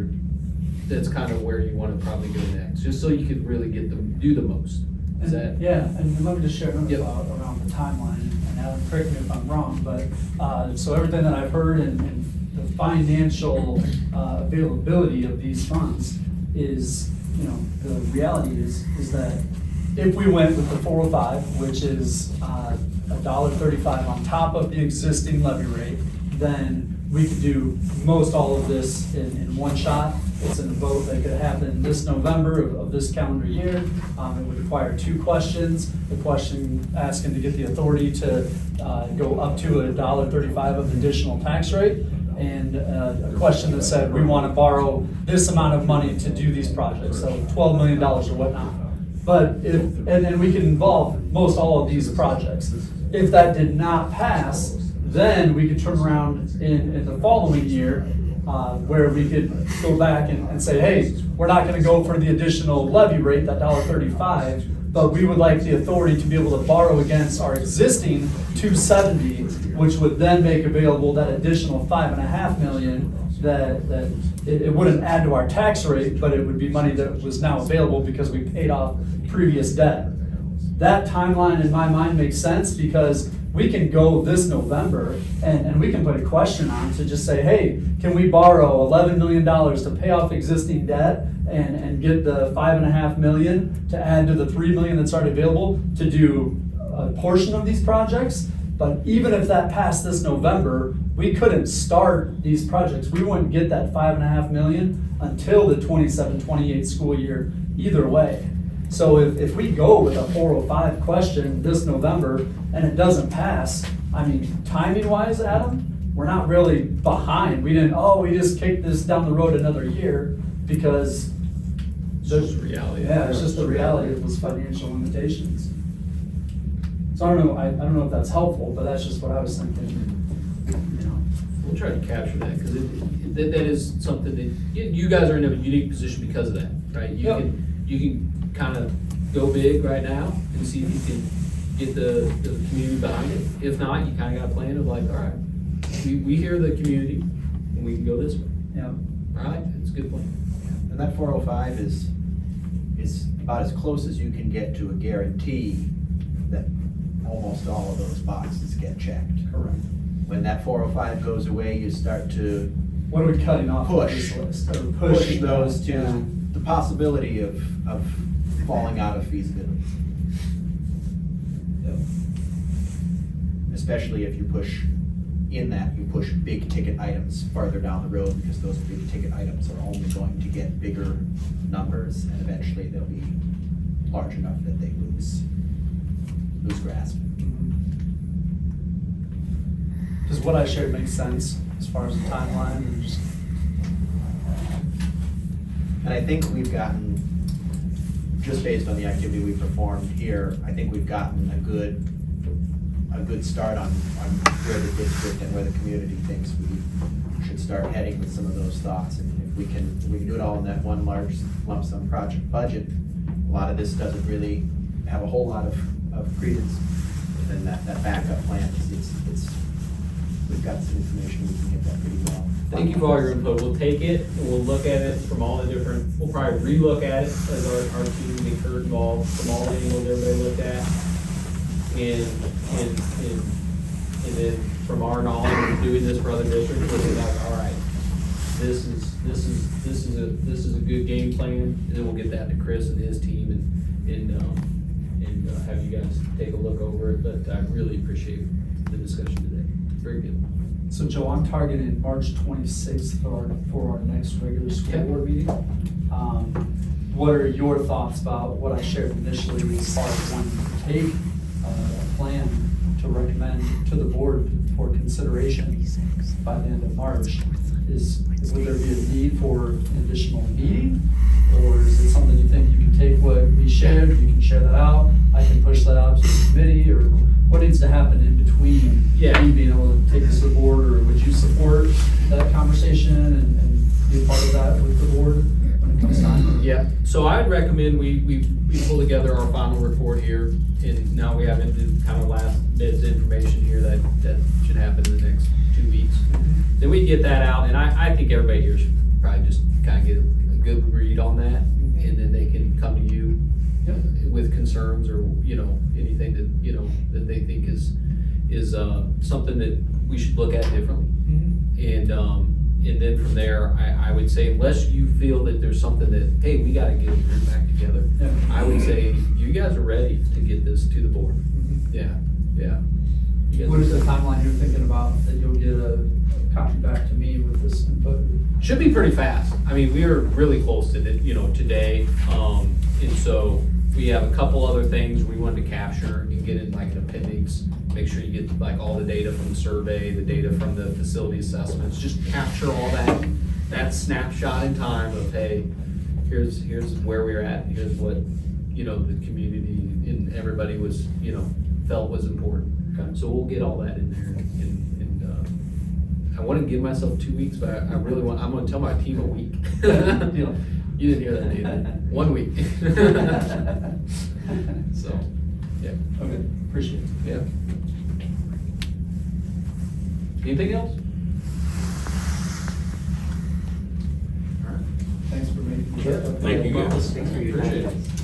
that's kind of where you want to probably go next, just so you can really do the most. Is that? Yeah, and let me just share another Yep. thought around the timeline, and Alan, correct me if I'm wrong, but, so everything that I've heard and the financial availability of these funds is, the reality is that if we went with the 405, which is $1.35 on top of the existing levy rate, then we could do most all of this in one shot. It's in a vote that could happen this November of this calendar year. It would require 2 questions. The question asking to get the authority to go up to $1.35 of additional tax rate, and a question that said, we want to borrow this amount of money to do these projects, so $12 million or whatnot. But and we can involve most all of these projects. If that did not pass, then we could turn around in the following year, where we could go back and say, hey, we're not gonna go for the additional levy rate, that $1.35, but we would like the authority to be able to borrow against our existing $270, which would then make available that additional $5.5 million that it wouldn't add to our tax rate, but it would be money that was now available because we paid off previous debt. That timeline in my mind makes sense because we can go this November and we can put a question on to just say, hey, can we borrow $11 million to pay off existing debt and get the $5.5 million to add to the $3 million that's already available to do a portion of these projects? But even if that passed this November, we couldn't start these projects. We wouldn't get that $5.5 million until the 27-28 school year either way. So if we go with a 405 question this November and it doesn't pass, I mean, timing wise, Adam, we're not really behind. We just kicked this down the road another year because It's just the reality. Yeah, it's just the reality of those financial limitations. So I don't know if that's helpful, but that's just what I was thinking, We'll try to capture that, because that is something that, you guys are in a unique position because of that, right? You can kind of go big right now and see if you can get the community behind it. If not, you kind of got a plan of like, all right, we hear the community and we can go this way. Yeah. All right, it's a good plan. And that 405 is about as close as you can get to a guarantee that almost all of those boxes get checked. Correct. When that 405 goes away, you start to What are we cutting off of push, this list? Or push those to yeah. the possibility of falling out of feasibility. Especially if you push you push big ticket items farther down the road, because those big ticket items are only going to get bigger numbers, and eventually they'll be large enough that they lose grasp. Does what I shared make sense as far as the timeline and just? And I think we've gotten, just based on the activity we performed here, I think we've gotten a good start on where the district and where the community thinks we should start heading with some of those thoughts. And if we can do it all in that one large lump sum project budget, a lot of this doesn't really have a whole lot of credence. But then that backup plan we've got some information, we can get that pretty well. Thank you for all your input. We'll take it and we'll look at it from all the different, we'll probably re-look at it as our team gets involved from all the angles everybody looked at. And then from our knowledge of doing this for other districts, we'll be like, all right, this is a good game plan, and then we'll get that to Chris and his team and have you guys take a look over it. But I really appreciate the discussion today. very good. So Joe, I'm targeting March 26th for our next regular school Yeah. board meeting. What are your thoughts about what I shared initially as far as wanting to take a plan to recommend to the board for consideration by the end of March? Would there be a need for an additional meeting? Or is it something you think you can take what we shared, you can share that out, I can push that out to the committee, or what needs to happen in between? Yeah. Me being able to take this to the board, or would you support that conversation and be a part of that with the board when it comes time? Yeah, so I'd recommend we pull together our final report here, and now we have into kind of last bits of information here that should happen in the next 2 weeks. Then we get that out, and I think everybody here should probably just kind of get a good read on that, and then they can come to you with concerns or, anything that, that they think is something that we should look at differently. And then from there, I would say, unless you feel that there's something that, hey, we gotta get a group back together, Yeah. I would say, you guys are ready to get this to the board. Yeah. You guys What is are- the timeline you're thinking about, that you'll get a copy back to me with this input? Should be pretty fast. I mean, we are really close to it, today. And so we have a couple other things we wanted to capture and get in like an appendix. Make sure you get like all the data from the survey, the data from the facility assessments, just capture all that snapshot in time of, hey, here's where we're at, here's what, the community and everybody was, felt was important. So we'll get all that in there, and I want to give myself 2 weeks, but I really I'm going to tell my team a week. You didn't hear that either. 1 week. So, yeah. Okay, appreciate it. Yeah. Anything else? All right. Thanks for making. Thank you guys. Thanks for your Appreciate time. it.